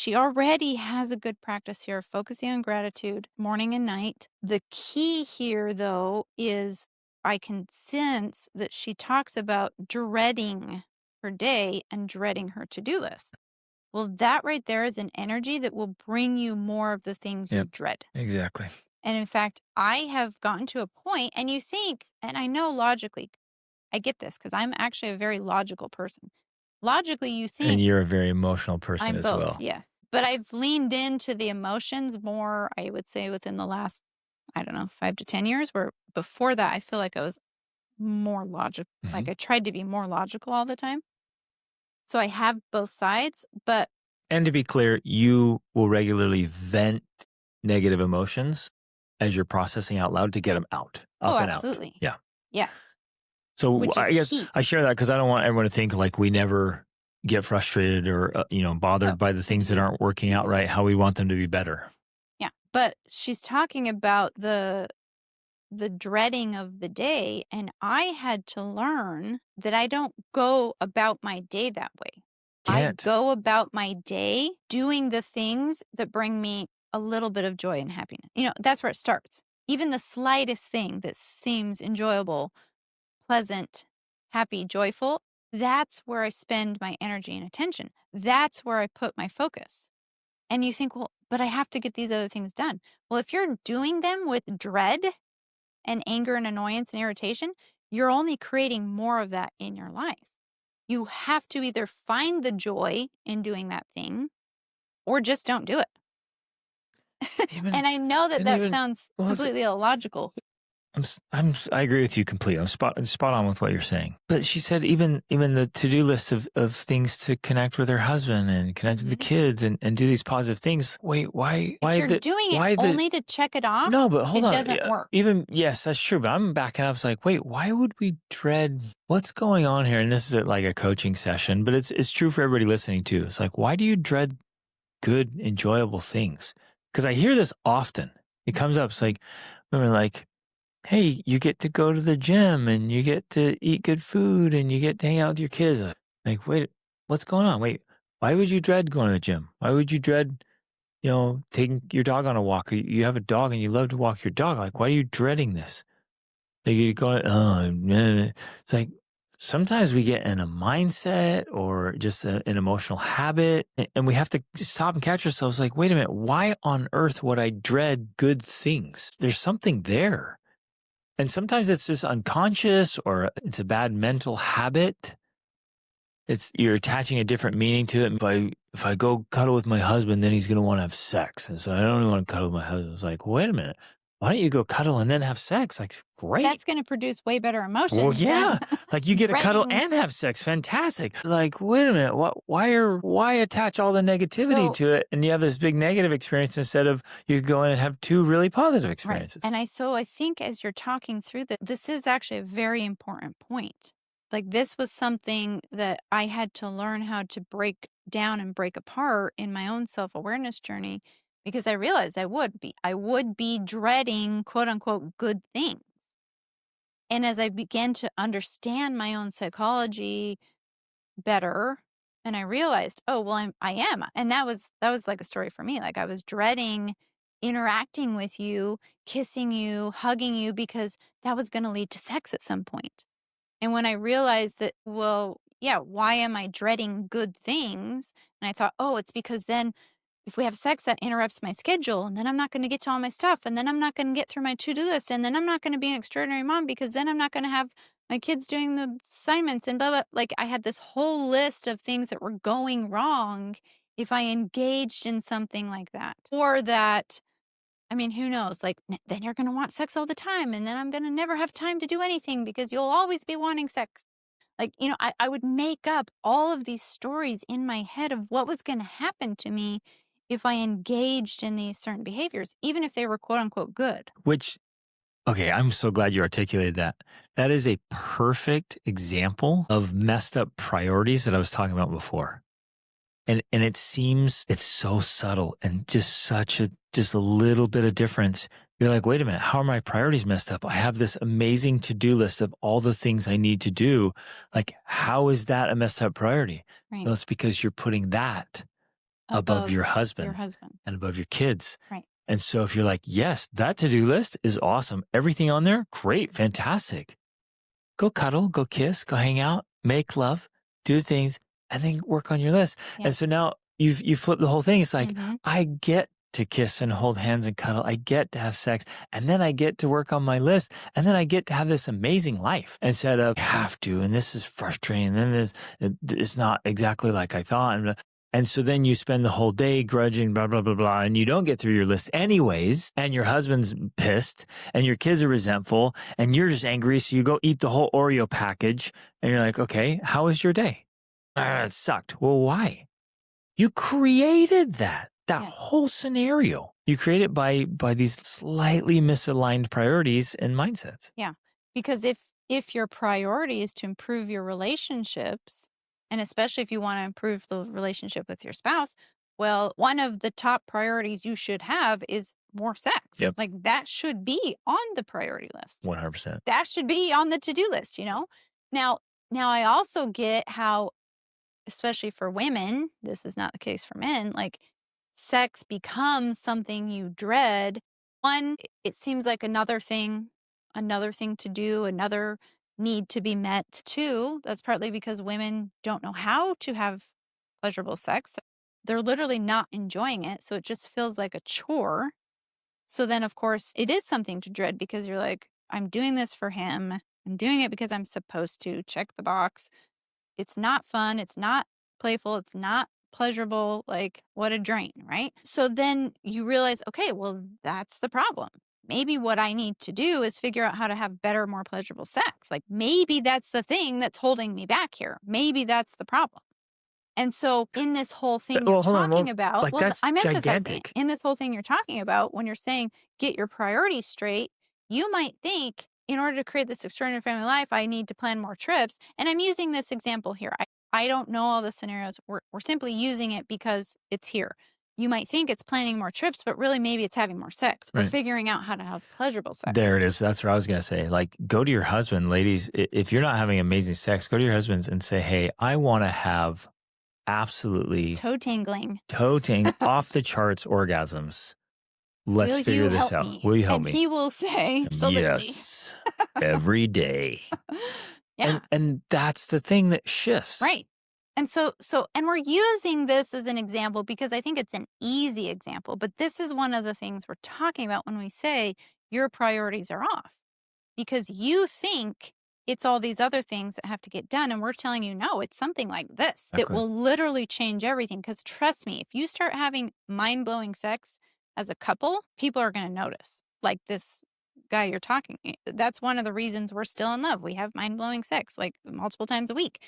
already has a good practice here of focusing on gratitude morning and night, the key here, though, is I can sense that she talks about dreading her day and dreading her to-do list. Well, that right there is an energy that will bring you more of the things you dread. Exactly. And in fact, I have gotten to a point, and you think, and I know logically, I get this because I'm actually a very logical person. Logically, you think, And you're a very emotional person I'm as both, well. yes. But I've leaned into the emotions more, I would say, within the last, I don't know, 5 to 10 years, where before that, I feel like I was more logical. Like I tried to be more logical all the time. So I have both sides, but. And to be clear, you will regularly vent negative emotions as you're processing out loud to get them out, up and Absolutely. out. Yeah. Yes. So I guess I share that because I don't want everyone to think like we never get frustrated or, bothered by the things that aren't working out right, how we want them to be better. Yeah. But she's talking about the dreading of the day, and I had to learn that I don't go about my day that way. I go about my day doing the things that bring me a little bit of joy and happiness. That's where it starts. Even the slightest thing that seems enjoyable, pleasant, happy, joyful, that's where I spend my energy and attention. That's where I put my focus. And you think, well, but I have to get these other things done. Well, if you're doing them with dread and anger and annoyance and irritation, you're only creating more of that in your life. You have to either find the joy in doing that thing or just don't do it. And I know that sounds completely illogical. I agree with you completely. I'm spot on with what you're saying. But she said even the to-do list of things to connect with her husband and connect with the kids and do these positive things. Wait, why? If you're doing it only to check it off, no, but hold on. It doesn't work. Yes, that's true. But I'm backing up. It's like, wait, why would we dread what's going on here? And this is like a coaching session, but it's true for everybody listening too. It's like, why do you dread good, enjoyable things? Because I hear this often. It comes up. It's like, women like, hey, you get to go to the gym and you get to eat good food and you get to hang out with your kids. Like, wait, what's going on? Wait, why would you dread going to the gym? Why would you dread, taking your dog on a walk? You have a dog and you love to walk your dog. Like, why are you dreading this? Like, you're going, oh, man. It's like, sometimes we get in a mindset or just an emotional habit and we have to stop and catch ourselves like, wait a minute, why on earth would I dread good things? There's something there. And sometimes it's just unconscious or it's a bad mental habit. You're attaching a different meaning to it. If I go cuddle with my husband, then he's going to want to have sex. And so I don't even want to cuddle with my husband. It's like, wait a minute. Why don't you go cuddle and then have sex? Like, great. That's going to produce way better emotions. Well, yeah. Like you get to cuddle and have sex. Fantastic. Like, wait a minute. Why attach all the negativity to it? And you have this big negative experience instead of you go in and have two really positive experiences. Right. And I think as you're talking through this is actually a very important point. Like this was something that I had to learn how to break down and break apart in my own self-awareness journey. Because I realized I would be dreading quote unquote good things. And as I began to understand my own psychology better And I realized, oh, well, I am. And that was like a story for me. Like I was dreading interacting with you, kissing you, hugging you, because that was going to lead to sex at some point. And when I realized that, well, yeah, why am I dreading good things? And I thought, oh, it's because then if we have sex, that interrupts my schedule. And then I'm not going to get to all my stuff. And then I'm not going to get through my to do list. And then I'm not going to be an extraordinary mom because then I'm not going to have my kids doing the assignments and blah, blah. Like I had this whole list of things that were going wrong if I engaged in something like that. Or that, I mean, who knows? Like, then you're going to want sex all the time. And then I'm going to never have time to do anything because you'll always be wanting sex. Like, I would make up all of these stories in my head of what was going to happen to me if I engaged in these certain behaviors, even if they were quote unquote good. Which, okay, I'm so glad you articulated that. That is a perfect example of messed up priorities that I was talking about before. And it seems it's so subtle and just just a little bit of difference. You're like, wait a minute, how are my priorities messed up? I have this amazing to-do list of all the things I need to do. Like, how is that a messed up priority? Right. Well, it's because you're putting that above your husband and above your kids. Right. And so if you're like, yes, that to-do list is awesome. Everything on there, great, fantastic. Go cuddle, go kiss, go hang out, make love, do things, and then work on your list. Yeah. And so now you flip the whole thing. It's like, I get to kiss and hold hands and cuddle. I get to have sex. And then I get to work on my list. And then I get to have this amazing life instead of have to. And this is frustrating. And then it's not exactly like I thought. And so then you spend the whole day grudging, blah, blah, blah, blah, and you don't get through your list anyways. And your husband's pissed and your kids are resentful and you're just angry. So you go eat the whole Oreo package and you're like, okay, how was your day? It sucked. Well, why? You created that whole scenario. You create it by these slightly misaligned priorities and mindsets. Yeah. Because if your priority is to improve your relationships, and especially if you want to improve the relationship with your spouse, well, one of the top priorities you should have is more sex. Yep. Like that should be on the priority list. 100%. That should be on the to-do list, Now I also get how, especially for women, this is not the case for men, like sex becomes something you dread. One, it seems like another thing to do, another need to be met. Two, that's partly because women don't know how to have pleasurable sex. They're literally not enjoying it. So it just feels like a chore. So then, of course, it is something to dread because you're like, I'm doing this for him. I'm doing it because I'm supposed to. Check the box. It's not fun. It's not playful. It's not pleasurable. Like, what a drain, right? So then you realize, okay, well, that's the problem. Maybe what I need to do is figure out how to have better, more pleasurable sex. Like, maybe that's the thing that's holding me back here. Maybe that's the problem. And so in this whole thing you're talking about, like that's I'm emphasizing gigantic. in this whole thing you're talking about, when you're saying get your priorities straight, you might think in order to create this extraordinary family life, I need to plan more trips. And I'm using this example here. I don't know all the scenarios. We're simply using it because it's here. You might think it's planning more trips, but really maybe it's having more sex or figuring out how to have pleasurable sex. There it is. That's what I was going to say. Like, go to your husband, ladies. If you're not having amazing sex, go to your husbands and say, hey, I want to have absolutely toe-tingling, off the charts orgasms. Let's figure this out. Will you help me? And he will say, absolutely. Yes, every day. Yeah. And that's the thing that shifts. Right. And so we're using this as an example because I think it's an easy example, but this is one of the things we're talking about when we say your priorities are off, because you think it's all these other things that have to get done. And we're telling you, no, it's something like this that will literally change everything. Because trust me, if you start having mind-blowing sex as a couple, people are going to notice. Like this guy you're talking, that's one of the reasons we're still in love. We have mind-blowing sex like multiple times a week.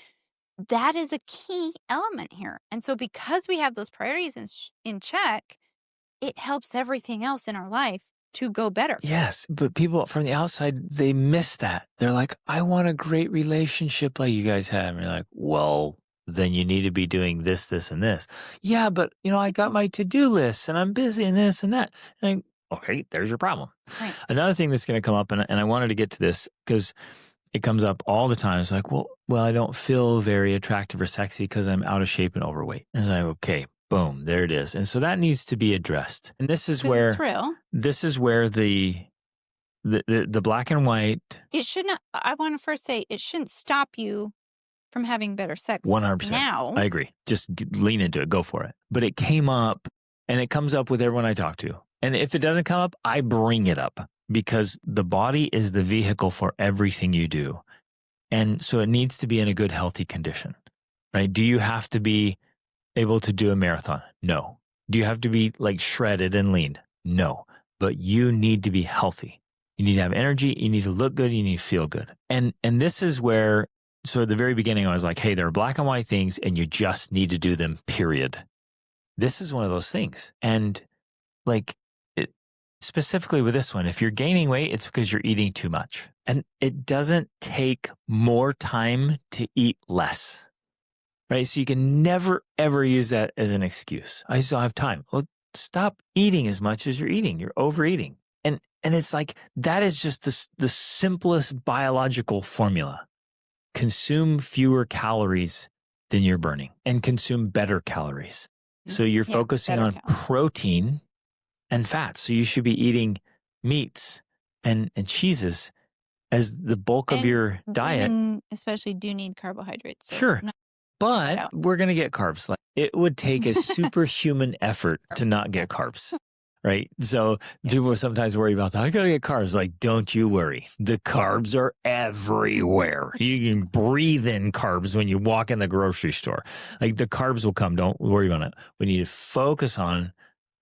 That is a key element here. And so because we have those priorities in check, it helps everything else in our life to go better. Yes, but people from the outside, they miss that. They're like, I want a great relationship like you guys have. And you're like, well, then you need to be doing this, this, and this. Yeah, but, I got my to-do list and I'm busy and this and that. And okay, there's your problem. Right. Another thing that's going to come up, and I wanted to get to this because it comes up all the time. It's like, well, I don't feel very attractive or sexy because I'm out of shape and overweight. And it's like, okay, boom, there it is. And so that needs to be addressed. And this is where it's real. This is where the black and white. It should not. I want to first say it shouldn't stop you from having better sex. 100%. Now, I agree. Just lean into it. Go for it. But it came up, and it comes up with everyone I talk to. And if it doesn't come up, I bring it up because the body is the vehicle for everything you do. And so it needs to be in a good, healthy condition, right? Do you have to be able to do a marathon? No. Do you have to be like shredded and lean? No. But you need to be healthy. You need to have energy. You need to look good. You need to feel good. And this is where, so at the very beginning, I was like, hey, there are black and white things and you just need to do them, period. This is one of those things. And like, specifically with this one, if you're gaining weight, it's because you're eating too much. And it doesn't take more time to eat less, right? So you can never, ever use that as an excuse. I just don't have time. Well, stop eating as much as you're eating. You're overeating. And it's like, that is just the simplest biological formula. Consume fewer calories than you're burning and consume better calories. So you're focusing on protein and fats. So you should be eating meats and cheeses as the bulk of your diet. Women especially do need carbohydrates. So sure. But we're going to get carbs. Like, it would take a superhuman effort to not get carbs, right? So people sometimes worry about that. I got to get carbs. Like, don't you worry. The carbs are everywhere. You can breathe in carbs when you walk in the grocery store. Like, the carbs will come. Don't worry about it. We need to focus on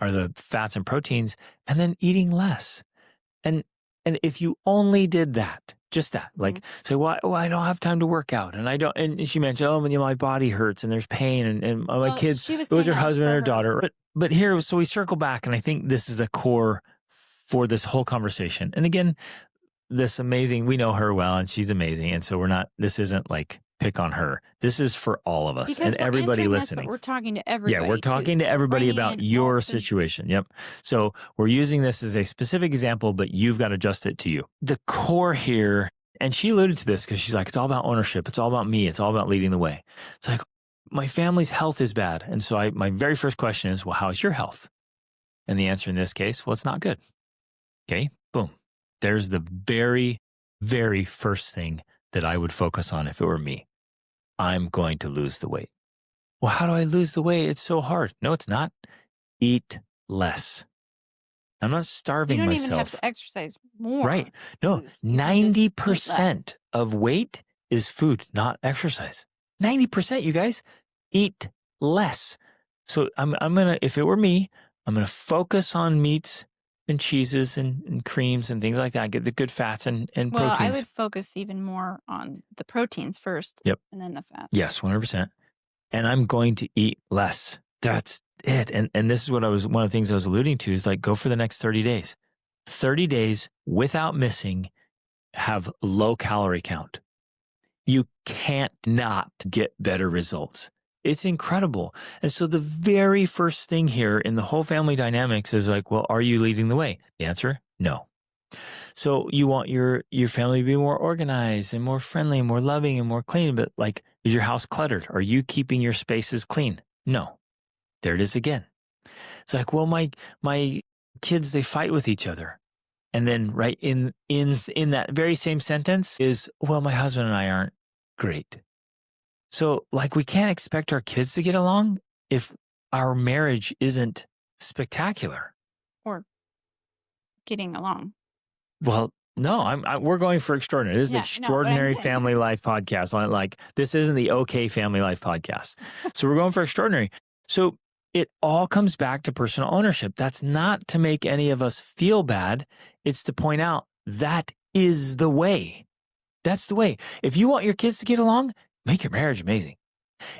are the fats and proteins, and then eating less. And if you only did that, just that, like, say, well, I don't have time to work out. And I don't, and she mentioned, oh, my body hurts and there's pain and my kids, it was her husband and her daughter. But here, so we circle back, and I think this is the core for this whole conversation. And again, this amazing, we know her well, and she's amazing. And so this isn't like pick on her. This is for all of us because and everybody listening. We're talking to everybody. Yeah, we're talking to everybody about your situation. Yep. So we're using this as a specific example, but you've got to adjust it to you. The core here, and she alluded to this because she's like, it's all about ownership. It's all about me. It's all about leading the way. It's like, my family's health is bad. And so my very first question is, well, how's your health? And the answer in this case, well, it's not good. Okay, boom. There's the very, very first thing that I would focus on if it were me. I'm going to lose the weight. Well, how do I lose the weight? It's so hard. No, it's not. Eat less. I'm not starving myself. You don't even have to exercise more. Right. No, 90% of weight is food, not exercise. 90%, you guys. Eat less. So I'm going to, if it were me, I'm going to focus on meats and cheeses and creams and things like that. Get the good fats and proteins. Well, I would focus even more on the proteins first. Yep. And then the fats. Yes, 100%. And I'm going to eat less. That's it. And this is what one of the things I was alluding to is like, go for the next 30 days. 30 days without missing, have low calorie count. You can't not get better results. It's incredible. And so the very first thing here in the whole family dynamics is like, well, are you leading the way? The answer, no. So you want your family to be more organized and more friendly and more loving and more clean. But like, is your house cluttered? Are you keeping your spaces clean? No. There it is again. It's like, well, my kids, they fight with each other. And then right in that very same sentence is, well, my husband and I aren't great. So like, we can't expect our kids to get along if our marriage isn't spectacular. Or getting along. Well, no, we're going for extraordinary. This is extraordinary family life podcast. Like, this isn't the okay family life podcast. So we're going for extraordinary. So it all comes back to personal ownership. That's not to make any of us feel bad. It's to point out that is the way. That's the way. If you want your kids to get along, make your marriage amazing.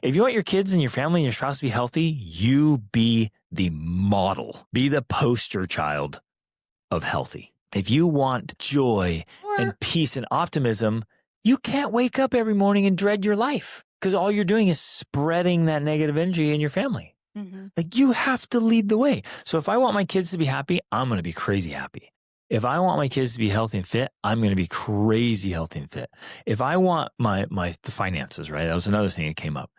If you want your kids and your family and your spouse to be healthy, you be the model. Be the poster child of healthy. If you want joy and peace and optimism, you can't wake up every morning and dread your life because all you're doing is spreading that negative energy in your family. Mm-hmm. Like, you have to lead the way. So if I want my kids to be happy, I'm going to be crazy happy. If I want my kids to be healthy and fit, I'm going to be crazy healthy and fit. If I want the finances, right? That was another thing that came up.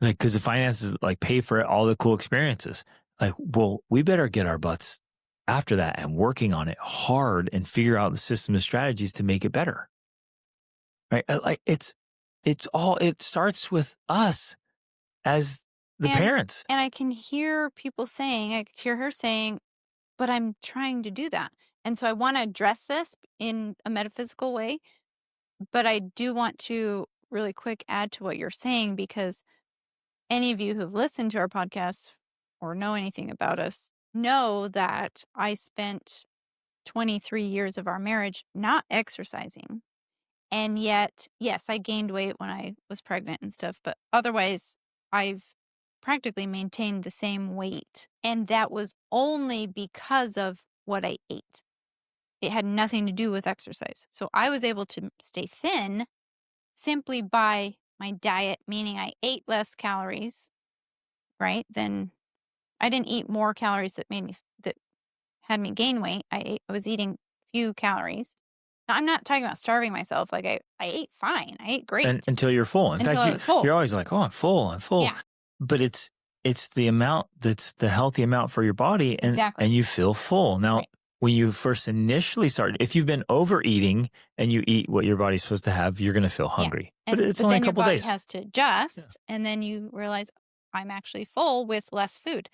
Like, because the finances like pay for all the cool experiences. Like, well, we better get our butts after that and working on it hard and figure out the system and strategies to make it better. Right? Like it starts with us as the parents. And I can hear people saying, I could hear her saying, but I'm trying to do that. And so I want to address this in a metaphysical way, but I do want to really quick add to what you're saying, because any of you who've listened to our podcast or know anything about us know that I spent 23 years of our marriage not exercising. And yet, yes, I gained weight when I was pregnant and stuff, but otherwise, I've practically maintained the same weight. And that was only because of what I ate. It had nothing to do with exercise. So I was able to stay thin simply by my diet, meaning I ate less calories, right? Then I didn't eat more calories that had me gain weight. I was eating few calories. Now, I'm not talking about starving myself. Like I ate fine. I ate great. And until you're full. In until fact, I was full. you're always like, oh, I'm full. I'm full. Yeah. But it's the amount that's the healthy amount for your body. And, Exactly. and you feel full. Now, Right. when you first initially start, if you've been overeating and you eat what your body's supposed to have, you're going to feel hungry. Yeah. But it's only a couple then your body days. has to adjust, and then you realize I'm actually full with less food.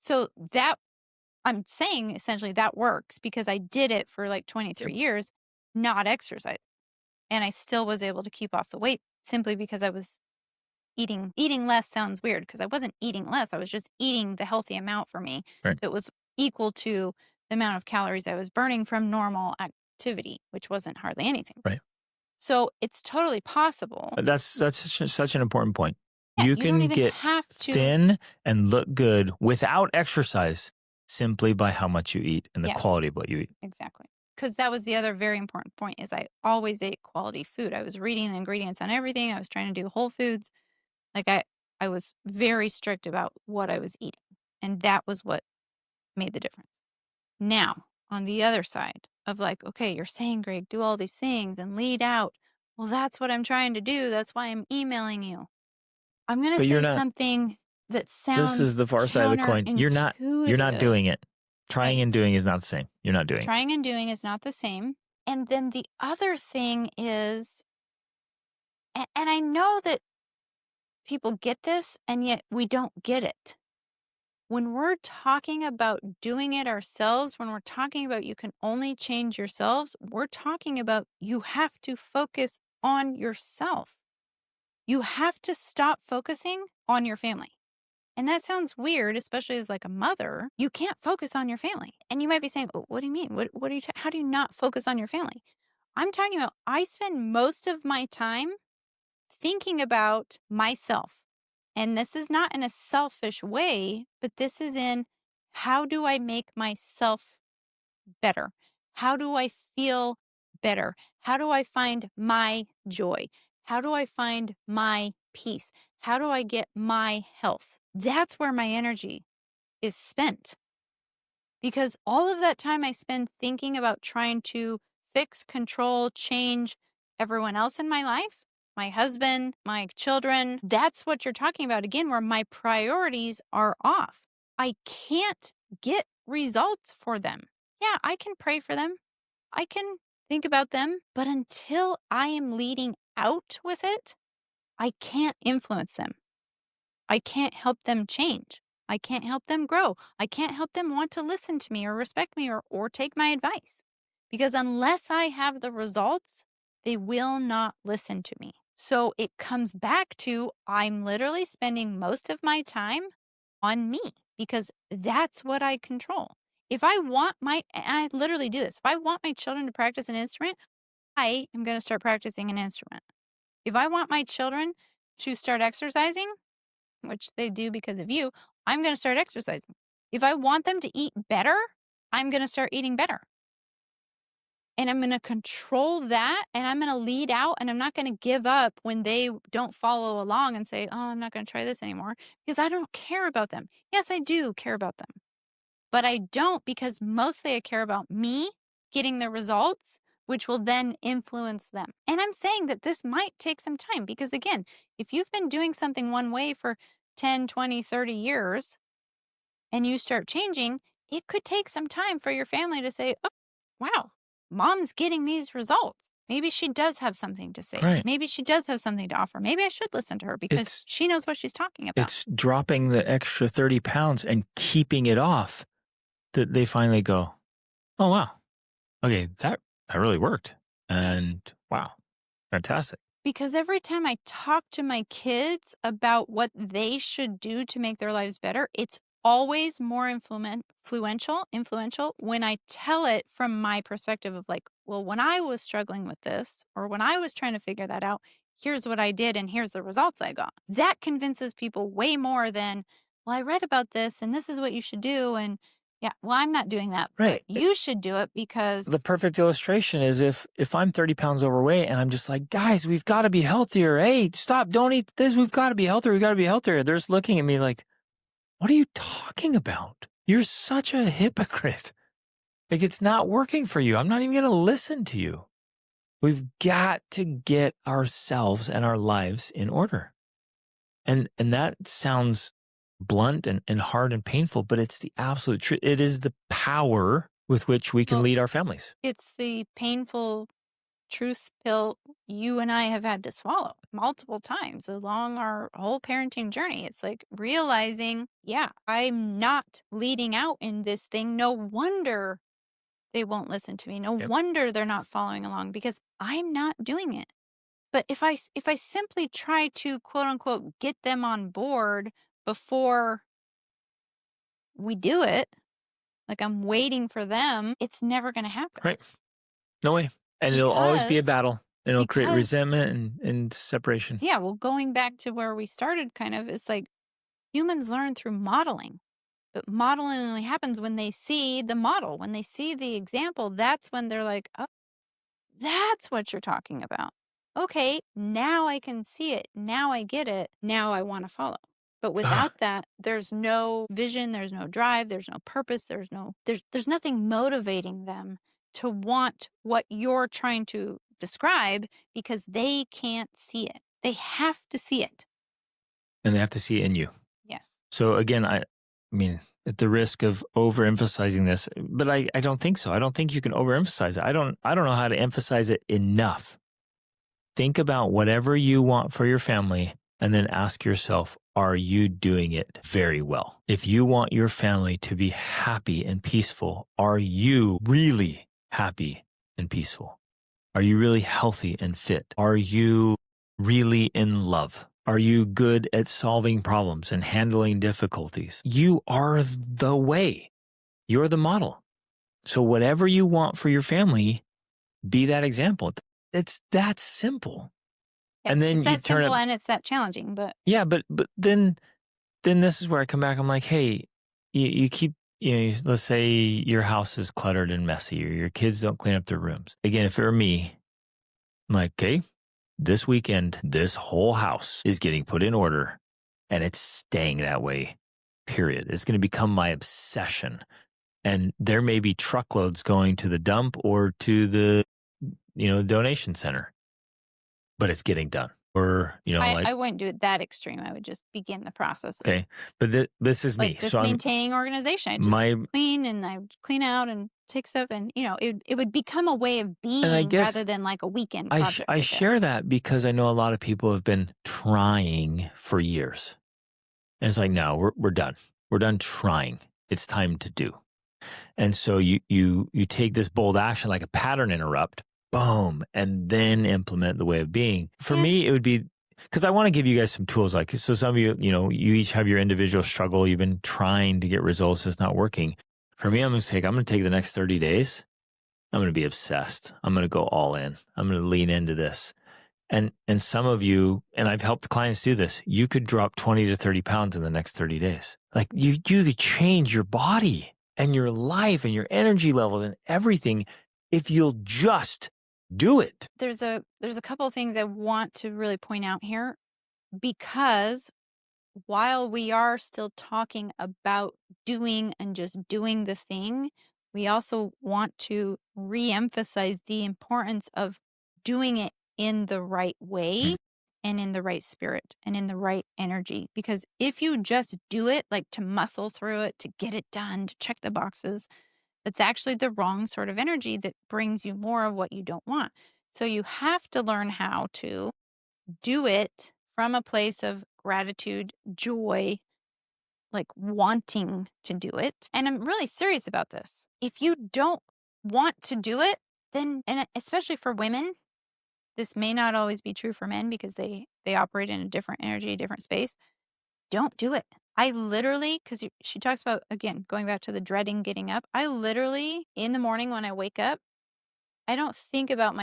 So that I'm saying essentially that works because I did it for like 23 years, not exercise. And I still was able to keep off the weight simply because I was eating less. Sounds weird because I wasn't eating less. I was just eating the healthy amount for me Right. that was equal to the amount of calories I was burning from normal activity, which wasn't hardly anything. Right. So it's totally possible. That's such an important point. Yeah, you you don't can even get have to. thin and look good without exercise simply by how much you eat and the Yes. quality of what you eat. Exactly. Because that was the other very important point is I always ate quality food. I was reading the ingredients on everything. I was trying to do whole foods. Like I was very strict about what I was eating. And that was what made the difference. Now, on the other side of like, okay, you're saying, Greg, do all these things and lead out. Well, that's what I'm trying to do. That's why I'm emailing you. I'm going to say something that sounds This is the far side of the coin. You're not doing it. Trying and doing is not the same. You're not doing it. Trying and doing is not the same. And then the other thing is, and I know that people get this, and yet we don't get it. When we're talking about doing it ourselves, when we're talking about you can only change yourselves, we're talking about you have to focus on yourself. You have to stop focusing on your family. And that sounds weird, especially as like a mother. You can't focus on your family. And you might be saying, oh, what do you mean? What are you, how do you not focus on your family? I'm talking about, I spend most of my time thinking about myself. And this is not in a selfish way, but this is in how do I make myself better? How do I feel better? How do I find my joy? How do I find my peace? How do I get my health? That's where my energy is spent. Because all of that time I spend thinking about trying to fix, control, change everyone else in my life, my husband, my children, that's what you're talking about again, where my priorities are off. I can't get results for them. Yeah, I can pray for them. I can think about them. But until I am leading out with it, I can't influence them. I can't help them change. I can't help them grow. I can't help them want to listen to me or respect me or take my advice. Because unless I have the results, they will not listen to me. So it comes back to I'm literally spending most of my time on me because that's what I control. If I want and I literally do this, if I want my children to practice an instrument, I am going to start practicing an instrument. If I want my children to start exercising, which they do because of you, I'm going to start exercising. If I want them to eat better, I'm going to start eating better. And I'm going to control that and I'm going to lead out and I'm not going to give up when they don't follow along and say, oh, I'm not going to try this anymore because I don't care about them. Yes, I do care about them, but I don't because mostly I care about me getting the results, which will then influence them. And I'm saying that this might take some time because, again, if you've been doing something one way for 10, 20, 30 years and you start changing, it could take some time for your family to say, oh, wow, mom's getting these results. Maybe she does have something to say. Right. Maybe she does have something to offer. Maybe I should listen to her because she knows what she's talking about. It's dropping the extra 30 pounds and keeping it off that they finally go, oh, wow. Okay, that really worked. And wow, fantastic. Because every time I talk to my kids about what they should do to make their lives better, it's always more influential when I tell it from my perspective of like, well, when I was struggling with this or when I was trying to figure that out, here's what I did and here's the results I got. That convinces people way more than, well, I read about this and this is what you should do. And yeah, well, I'm not doing that, but Right. you should do it because the perfect illustration is if I'm 30 pounds overweight and I'm just like, guys, we've got to be healthier. Hey, stop, don't eat this. We've got to be healthier. We've got to be healthier. They're just looking at me like, what are you talking about? You're such a hypocrite. Like, it's not working for you. I'm not even going to listen to you. We've got to get ourselves and our lives in order. And that sounds blunt and hard and painful, but it's the absolute truth. It is the power with which we can lead our families. It's the painful truth pill you and I have had to swallow multiple times along our whole parenting journey. It's like realizing, yeah, I'm not leading out in this thing. No wonder they won't listen to me. No wonder they're not following along because I'm not doing it. But if I simply try to quote unquote get them on board before we do it, like I'm waiting for them, it's never going to happen. Right. No way. And it'll always be a battle. And it'll create resentment and separation. Yeah. Well, going back to where we started, kind of, it's like humans learn through modeling. But modeling only happens when they see the model, when they see the example. That's when they're like, oh, that's what you're talking about. Okay, now I can see it. Now I get it. Now I want to follow. But without that, there's no vision, there's no drive, there's no purpose, there's nothing motivating them to want what you're trying to describe because they can't see it. They have to see it. And they have to see it in you. Yes. So again, I mean, at the risk of overemphasizing this, but I don't think so. I don't think you can overemphasize it. I don't know how to emphasize it enough. Think about whatever you want for your family and then ask yourself, are you doing it very well? If you want your family to be happy and peaceful, are you really happy and peaceful? Are you really healthy and fit? Are you really in love? Are you good at solving problems and handling difficulties? You are the way. You're the model. So whatever you want for your family, be that example. It's that simple. Yes, and then it's you that turn simple it, and it's that challenging, but yeah, but then this is where I come back. I'm like, hey, you keep, let's say your house is cluttered and messy or your kids don't clean up their rooms. Again, if it were me, I'm like, okay, this weekend, this whole house is getting put in order and it's staying that way, period. It's going to become my obsession. And there may be truckloads going to the dump or to the, donation center, but it's getting done. Or, I wouldn't do it that extreme. I would just begin the process. Okay. But this is me. Like just maintaining organization. I just clean and I clean out and take stuff and, it would become a way of being rather than like a weekend project. I share that because I know a lot of people have been trying for years. And it's like, no, we're done. We're done trying. It's time to do. And so you take this bold action like a pattern interrupt, boom, and then implement the way of being. For me, it would be, because I want to give you guys some tools. Like, so some of you, you each have your individual struggle. You've been trying to get results. It's not working. For me, I'm going to take the next 30 days. I'm going to be obsessed. I'm going to go all in. I'm going to lean into this. And some of you, and I've helped clients do this, you could drop 20 to 30 pounds in the next 30 days. Like you could change your body and your life and your energy levels and everything if you'll just do it. There's a couple of things I want to really point out here, because while we are still talking about doing and just doing the thing, we also want to re-emphasize the importance of doing it in the right Mm. way and in the right spirit and in the right energy. Because if you just do it like to muscle through it, to get it done, to check the boxes, that's actually the wrong sort of energy that brings you more of what you don't want. So you have to learn how to do it from a place of gratitude, joy, like wanting to do it. And I'm really serious about this. If you don't want to do it, then, and especially for women, this may not always be true for men because they operate in a different energy, a different space. Don't do it. I literally, because she talks about, again, going back to the dreading getting up. I literally, in the morning when I wake up, I don't think about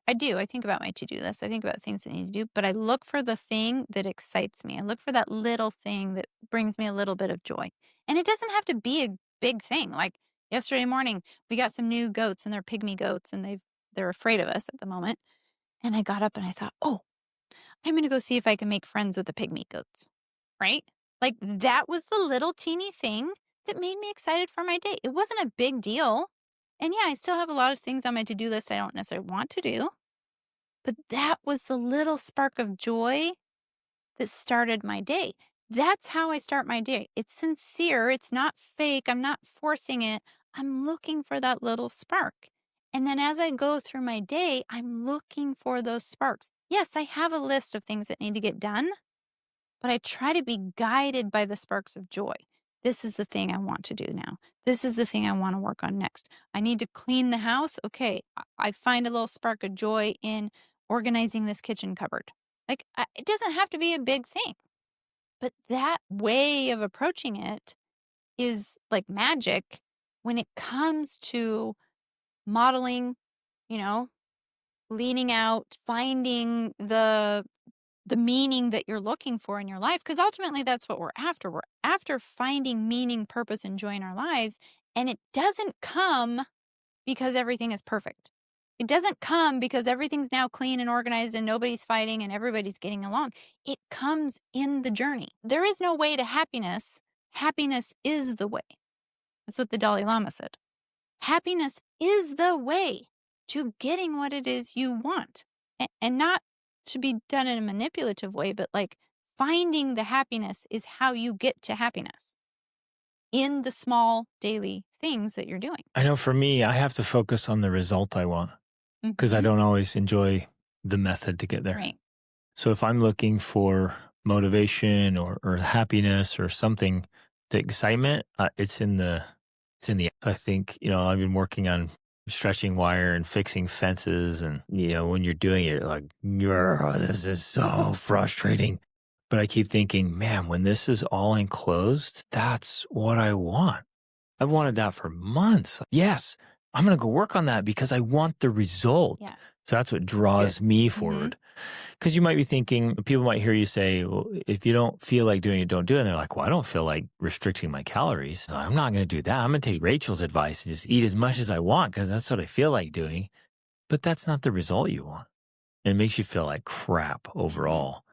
I do. I think about my to do list. I think about things that I need to do, but I look for the thing that excites me. I look for that little thing that brings me a little bit of joy. And it doesn't have to be a big thing. Like yesterday morning, we got some new goats and they're pygmy goats and they're afraid of us at the moment. And I got up and I thought, oh, I'm going to go see if I can make friends with the pygmy goats. Right? Like that was the little teeny thing that made me excited for my day. It wasn't a big deal. And yeah, I still have a lot of things on my to do list I don't necessarily want to do. But that was the little spark of joy that started my day. That's how I start my day. It's sincere, it's not fake, I'm not forcing it. I'm looking for that little spark. And then as I go through my day, I'm looking for those sparks. Yes, I have a list of things that need to get done, but I try to be guided by the sparks of joy. This is the thing I want to do now. This is the thing I want to work on next. I need to clean the house. Okay, I find a little spark of joy in organizing this kitchen cupboard. Like, it doesn't have to be a big thing, but that way of approaching it is like magic when it comes to modeling, you know, leaning out, finding the meaning that you're looking for in your life, because ultimately that's what we're after. We're after finding meaning, purpose, and joy in our lives. And it doesn't come because everything is perfect. It doesn't come because everything's now clean and organized and nobody's fighting and everybody's getting along. It comes in the journey. There is no way to happiness. Happiness is the way. That's what the Dalai Lama said. Happiness is the way to getting what it is you want. And not to be done in a manipulative way, but like finding the happiness is how you get to happiness in the small daily things that you're doing. I know for me, I have to focus on the result I want because I Mhm. don't always enjoy the method to get there. Right. So if I'm looking for motivation or happiness or something, the excitement, it's in the. I think I've been working on stretching wire and fixing fences, and when you're doing it, you're like, "Grr, this is so frustrating." But I keep thinking, man, when this is all enclosed, that's what I want. I've wanted that for months. Yes, I'm going to go work on that because I want the result. Yes. So that's what Good. draws me Mhm. forward. Because you might be thinking, people might hear you say, well, if you don't feel like doing it, don't do it. And they're like, well, I don't feel like restricting my calories. So I'm not going to do that. I'm going to take Rachel's advice and just eat as much as I want because that's what I feel like doing. But that's not the result you want. It makes you feel like crap Mhm. overall.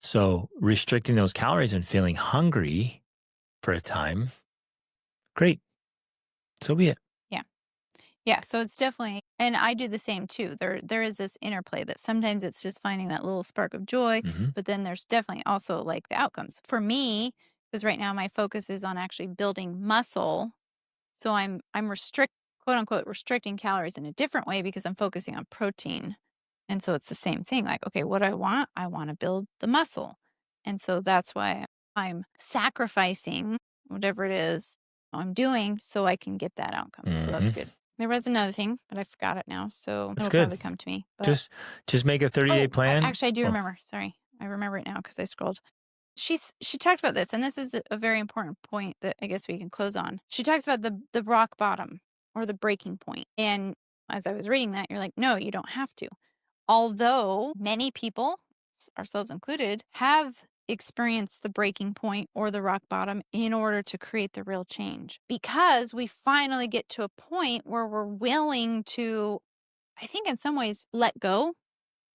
So restricting those calories and feeling hungry for a time, great. So be it. Yeah. Yeah, so it's definitely, and I do the same too. There is this interplay that sometimes it's just finding that little spark of joy, Hmm. but then there's definitely also like the outcomes. For me, because right now my focus is on actually building muscle. So I'm quote unquote restricting calories in a different way because I'm focusing on protein. And so it's the same thing. Like, okay, what do I want? I want to build the muscle. And so that's why I'm sacrificing whatever it is I'm doing so I can get that outcome. So that's Hmm. good. There was another thing, but I forgot it now. So That's it'll good. probably come to me. But Just make a 30-day oh, plan. actually, I do Oh, remember. Sorry. I remember it now because I scrolled. She talked about this, and this is a very important point that I guess we can close on. She talks about the rock bottom or the breaking point. And as I was reading that, you're like, no, you don't have to. Although many people, ourselves included, have experienced the breaking point or the rock bottom in order to create the real change. Because we finally get to a point where we're willing to, I think in some ways, let go,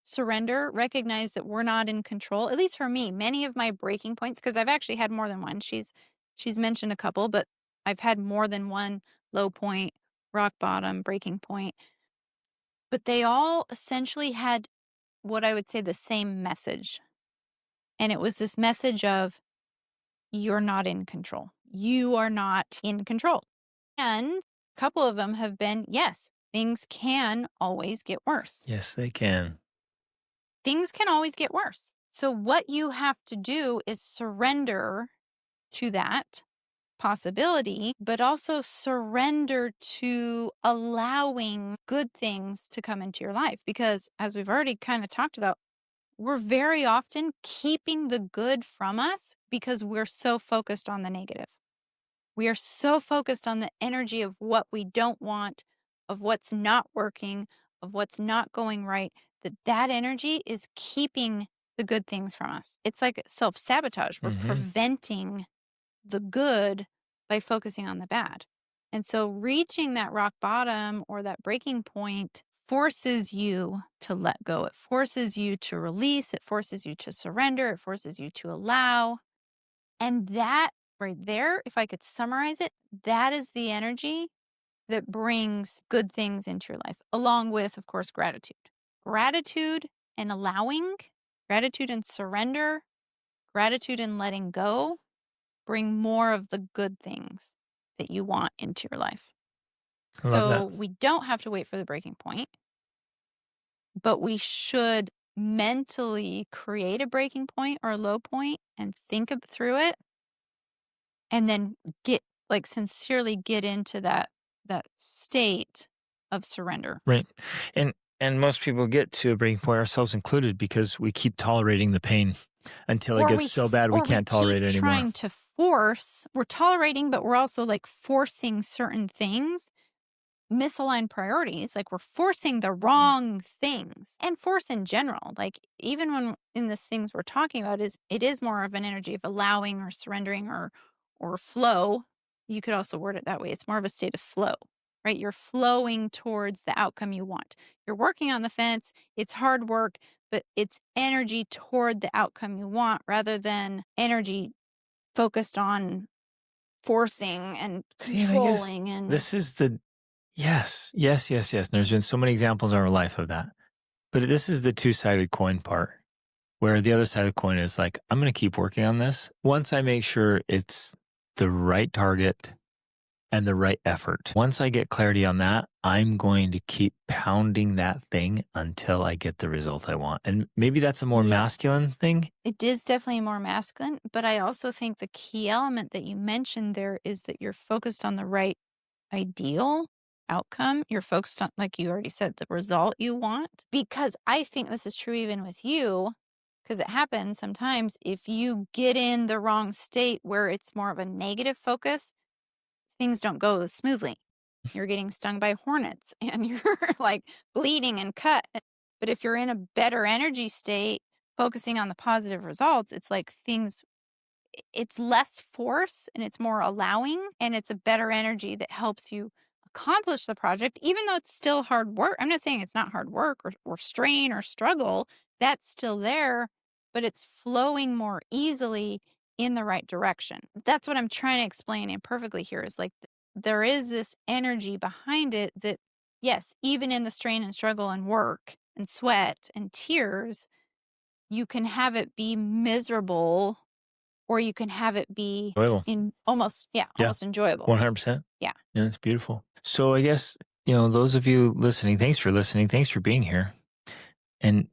surrender, recognize that we're not in control. At least for me, many of my breaking points, because I've actually had more than one. She's mentioned a couple, but I've had more than one low point rock bottom, breaking point, but they all essentially had what I would say the same message. And it was this message of, you're not in control. You are not in control. And a couple of them have been, yes, things can always get worse. Yes, they can. Things can always get worse. So what you have to do is surrender to that possibility, but also surrender to allowing good things to come into your life. Because as we've already kind of talked about, we're very often keeping the good from us because we're so focused on the negative. We are so focused on the energy of what we don't want, of what's not working, of what's not going right, that energy is keeping the good things from us. It's like self-sabotage. We're preventing the good by focusing on the bad. And so reaching that rock bottom or that breaking point forces you to let go. It forces you to release. It forces you to surrender. It forces you to allow. And that right there, if I could summarize it, that is the energy that brings good things into your life, along with, of course, gratitude. Gratitude and allowing, gratitude and surrender, gratitude and letting go bring more of the good things that you want into your life. I love that. So we don't have to wait for the breaking point, but we should mentally create a breaking point or a low point and think through it, and then sincerely get into that state of surrender. Right. And most people get to a breaking point, ourselves included, because we keep tolerating the pain until it gets so bad we can't tolerate it anymore. Trying to force, we're tolerating, but we're also like forcing certain things, misaligned priorities, like we're forcing the wrong things, and force in general. Like even when in this things we're talking about it is more of an energy of allowing or surrendering or flow. You could also word it that way. It's more of a state of flow, right? You're flowing towards the outcome you want. You're working on the fence. It's hard work, but it's energy toward the outcome you want rather than energy focused on forcing and controlling. And this is the yes. And there's been so many examples in our life of that. But this is the two-sided coin part, where the other side of the coin is like, I'm going to keep working on this. Once I make sure it's the right target and the right effort. Once I get clarity on that, I'm going to keep pounding that thing until I get the result I want. And maybe that's a more masculine thing. It is definitely more masculine, but I also think the key element that you mentioned there is that you're focused on the right ideal outcome. You're focused on, like you already said, the result you want. Because I think this is true even with you, because it happens sometimes if you get in the wrong state where it's more of a negative focus, things don't go smoothly. You're getting stung by hornets and you're like bleeding and cut. But if you're in a better energy state, focusing on the positive results, it's like it's less force and it's more allowing, and it's a better energy that helps you accomplish the project, even though it's still hard work. I'm not saying it's not hard work or strain or struggle. That's still there, but it's flowing more easily in the right direction. That's what I'm trying to explain imperfectly here is like there is this energy behind it that, yes, even in the strain and struggle and work and sweat and tears, you can have it be miserable or you can have it be enjoyable. Almost enjoyable. 100%. Yeah. Yeah, it's beautiful. So I guess, those of you listening, thanks for listening. Thanks for being here. And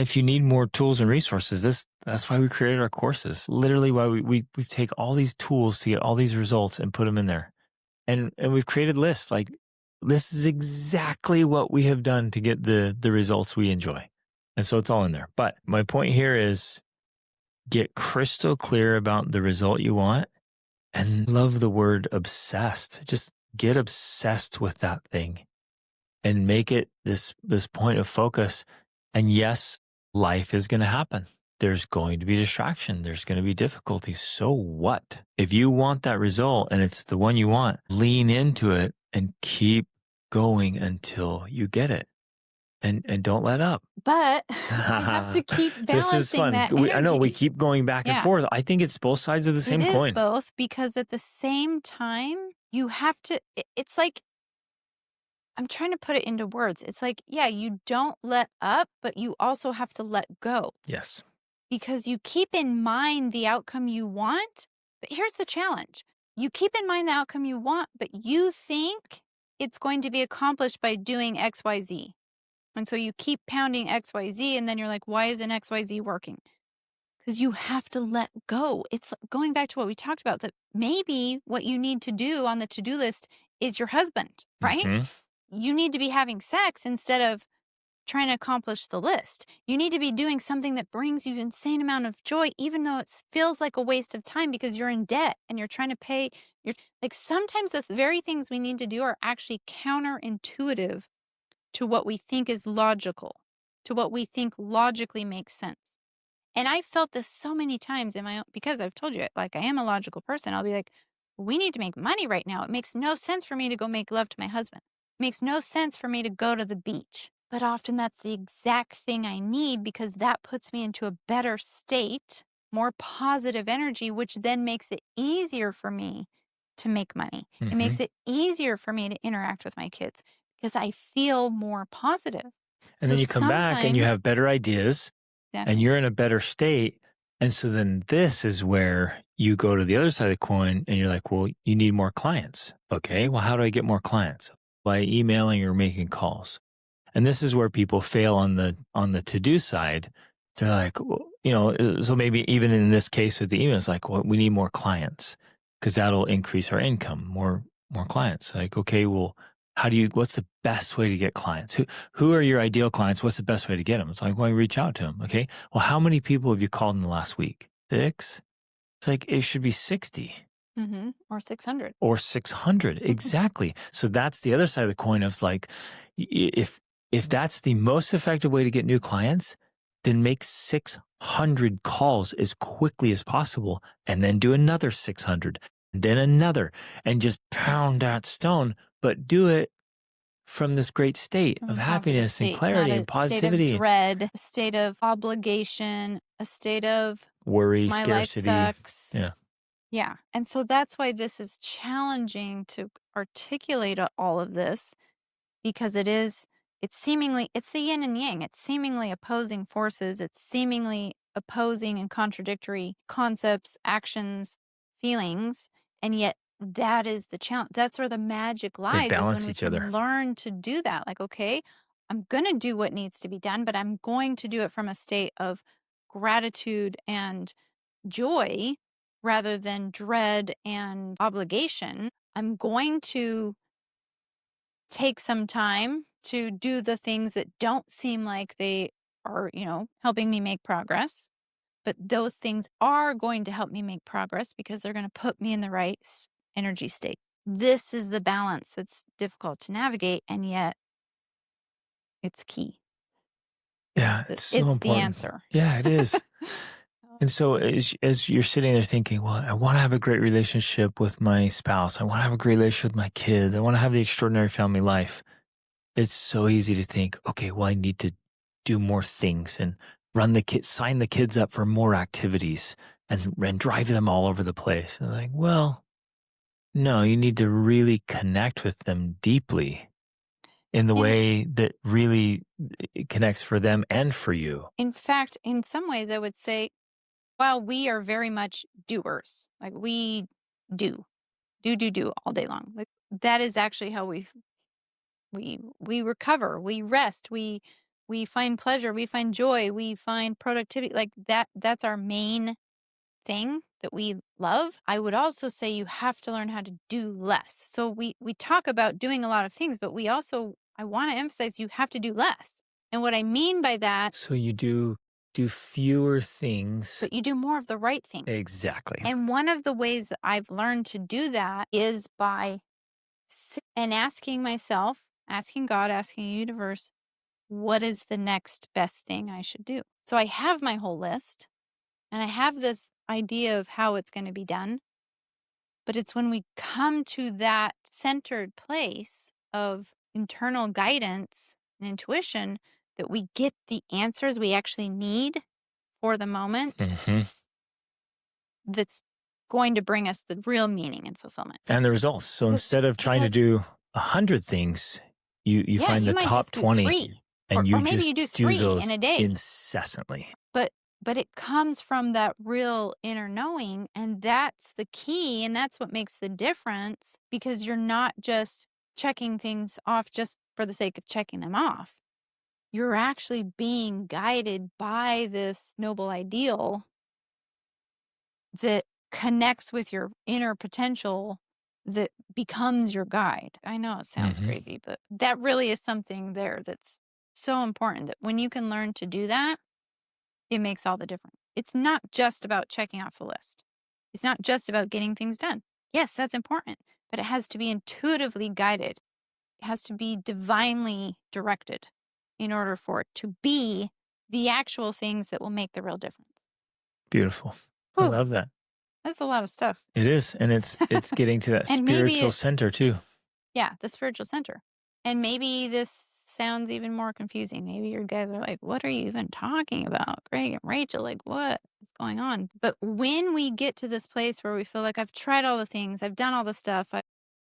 if you need more tools and resources, that's why we created our courses. Literally why we take all these tools to get all these results and put them in there. And we've created lists. Like, this is exactly what we have done to get the results we enjoy. And so it's all in there. But my point here is get crystal clear about the result you want, and love the word obsessed. Just get obsessed with that thing and make it this point of focus. And yes, life is going to happen. There's going to be distraction. There's going to be difficulty. So what? If you want that result and it's the one you want, lean into it and keep going until you get it. And don't let up. But you have to keep balancing this is fun. that I know we keep going back and forth. I think it's both sides of the same coin. It is both, because at the same time, you have to, it's like I'm trying to put it into words. It's like, yeah, you don't let up, but you also have to let go Yes. because you keep in mind the outcome you want. But here's the challenge: you keep in mind the outcome you want, but you think it's going to be accomplished by doing XYZ. And so you keep pounding XYZ, and then you're like, why isn't XYZ working? Because you have to let go. It's going back to what we talked about, that maybe what you need to do on the to do list is your husband, right? Mm-hmm. You need to be having sex instead of trying to accomplish the list. You need to be doing something that brings you insane amount of joy, even though it feels like a waste of time because you're in debt and you're trying to pay. You're like, sometimes the very things we need to do are actually counterintuitive to what we think is logical, to what we think logically makes sense. And I felt this so many times in my own, because I've told you, like, I am a logical person. I'll be like, we need to make money right now. It makes no sense for me to go make love to my husband. It makes no sense for me to go to the beach. But often that's the exact thing I need because that puts me into a better state, more positive energy, which then makes it easier for me to make money. It Mm-hmm. makes it easier for me to interact with my kids because I feel more positive. And So then you come back and you sometimes, have better ideas and exactly. you're in a better state. And so then this is where you go to the other side of the coin and you're like, well, you need more clients. Okay. Well, how do I get more clients? By emailing or making calls. And this is where people fail on the to-do side. They're like, well, so maybe even in this case with the email, it's like, well, we need more clients because that'll increase our income, more clients. Like, okay, well, what's the best way to get clients? Who are your ideal clients? What's the best way to get them? It's like, well, you reach out to them. Okay. Well, how many people have you called in the last week? 6? It's like, it should be 60 Or 600. or 600. Exactly. So that's the other side of the coin of like, if that's the most effective way to get new clients, then make 600 calls as quickly as possible and then do another 600, then another, and just pound that stone, but do it from this great state From of a positive happiness and state, not clarity a and state of positivity, dread, a state of obligation, a state of worry, my life scarcity. sucks. Yeah. Yeah. And so that's why this is challenging to articulate all of this because it's the yin and yang. It's seemingly opposing forces. It's seemingly opposing and contradictory concepts, actions, feelings. And yet that is the challenge. That's where the magic They lies, is when balance we each can other. learn to do that. Like, okay, I'm going to do what needs to be done, but I'm going to do it from a state of gratitude and joy rather than dread and obligation. I'm going to take some time to do the things that don't seem like they are, helping me make progress. But those things are going to help me make progress because they're going to put me in the right energy state. This is the balance that's difficult to navigate, and yet it's key. Yeah, it's so It's the important. answer. Yeah, it is. And so as you're sitting there thinking, well, I want to have a great relationship with my spouse. I want to have a great relationship with my kids. I want to have the extraordinary family life. It's so easy to think, okay, well, I need to do more things and sign the kids up for more activities and drive them all over the place. And like, well, no, you need to really connect with them deeply in the in way that really connects for them and for you. in fact, in some ways I would say, while we are very much doers, like we do, do all day long. Like that is actually how we recover, we rest, we find pleasure, we find joy, we find productivity. Like that's our main thing that we love. I would also say you have to learn how to do less. So we talk about doing a lot of things, but I want to emphasize you have to do less. And what I mean by that, So you do fewer things. but you do more of the right thing. Exactly. And one of the ways that I've learned to do that is by and asking myself, asking God, asking the universe, what is the next best thing I should do? So I have my whole list and I have this idea of how it's going to be done. But it's when we come to that centered place of internal guidance and intuition that we get the answers we actually need for the moment, Hmm. that's going to bring us the real meaning and fulfillment. And the results. So instead of trying to Because do 100 things, You Yeah, find you the might top just do 20 3 and you or maybe just you do do 3 in those a day. incessantly. But it comes from that real inner knowing, and that's the key, and that's what makes the difference, because you're not just checking things off just for the sake of checking them off. You're actually being guided by this noble ideal that connects with your inner potential, that becomes your guide. I know it sounds Mm-hmm. crazy, but that really is something there that's so important, that when you can learn to do that, it makes all the difference. It's not just about checking off the list. It's not just about getting things done. Yes, that's important, but it has to be intuitively guided. It has to be divinely directed in order for it to be the actual things that will make the real difference. Beautiful. I Whew, love that. that's a lot of stuff. It is, and it's getting to that And maybe spiritual center too. yeah, the spiritual center. And maybe this sounds even more confusing. Maybe you guys are like, what are you even talking about? Greg and Rachel, like, what is going on? But when we get to this place where we feel like I've tried all the things, I've done all the stuff,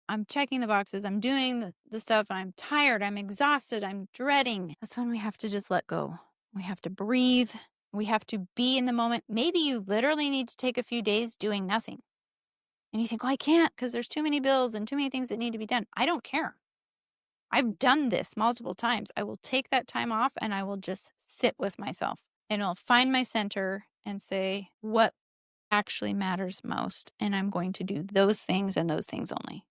I'm checking the boxes, I'm doing the stuff, and I'm tired, I'm exhausted, I'm dreading, that's when we have to just let go. We have to breathe. We have to be in the moment. Maybe you literally need to take a few days doing nothing. And you think, well, I can't because there's too many bills and too many things that need to be done. I don't care. I've done this multiple times. I will take that time off and I will just sit with myself and I'll find my center and say what actually matters most. And I'm going to do those things and those things only.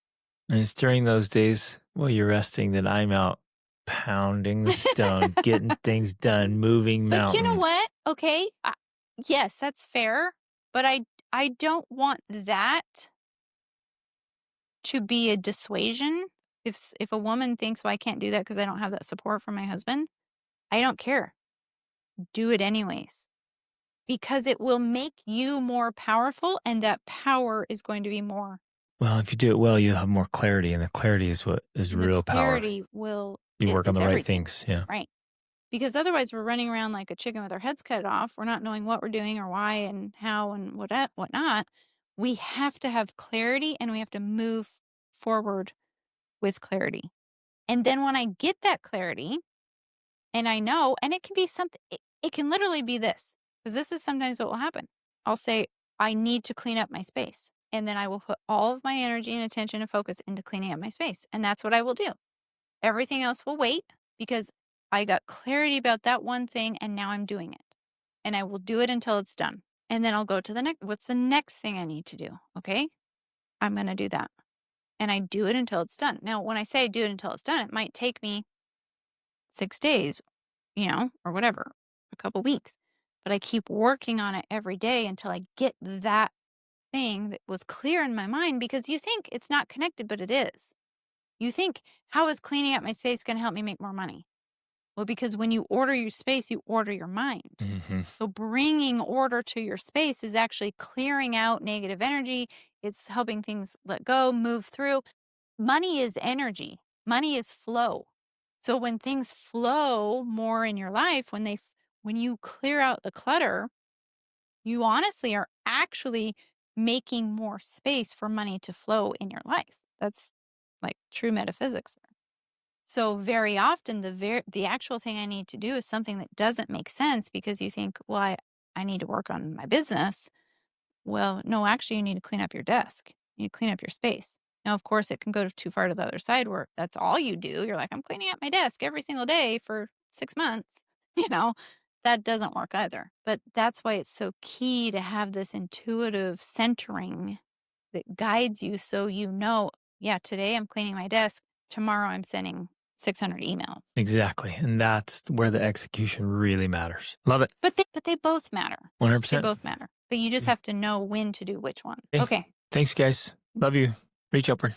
And it's during those days while you're resting that I'm out pounding the stone, getting things done, moving But you know mountains. what? Okay. Yes, that's fair. But I don't want that to be a dissuasion. If a woman thinks, well, I can't do that because I don't have that support from my husband, I don't care. Do it anyways, because it will make you more powerful, and that power is going to be more. Well, if you do it well, you'll have more clarity, and the clarity is what is And the real power. clarity will You work on is the right everything, things. Yeah. right? Because otherwise, we're running around like a chicken with our heads cut off. We're not knowing what we're doing or why and how and what not. We have to have clarity, and we have to move forward with clarity. And then when I get that clarity, and I know, and it can be something, it can literally be this, because this is sometimes what will happen. I'll say, I need to clean up my space. And then I will put all of my energy and attention and focus into cleaning up my space. And that's what I will do. Everything else will wait because I got clarity about that one thing and now I'm doing it. And I will do it until it's done. And then I'll go to the next. What's the next thing I need to do? Okay. I'm going to do that. And I do it until it's done. Now, when I say do it until it's done, it might take me 6 days, or whatever, a couple weeks. But I keep working on it every day until I get that thing that was clear in my mind, because you think it's not connected, but it is. You think, how is cleaning up my space going to help me make more money? Well, because when you order your space, you order your mind. Mm-hmm. So bringing order to your space is actually clearing out negative energy. It's helping things let go, move through. Money is energy. Money is flow. So when things flow more in your life, when you clear out the clutter, you honestly are actually making more space for money to flow in your life. That's like true metaphysics there. So very often the actual thing I need to do is something that doesn't make sense, because you think, well, I need to work on my business. Well, no, actually, you need to clean up your desk. You need to clean up your space. Now, of course, it can go too far to the other side where that's all you do. You're like, I'm cleaning up my desk every single day for 6 months. You know, that doesn't work either. But that's why it's so key to have this intuitive centering that guides you, so yeah, today I'm cleaning my desk. Tomorrow I'm sending 600 emails. Exactly. And that's where the execution really matters. Love it. But they both matter. They 100%. both matter. But you just have to know when to do which one. Okay. Okay. Thanks, guys. Love you. Reach upward.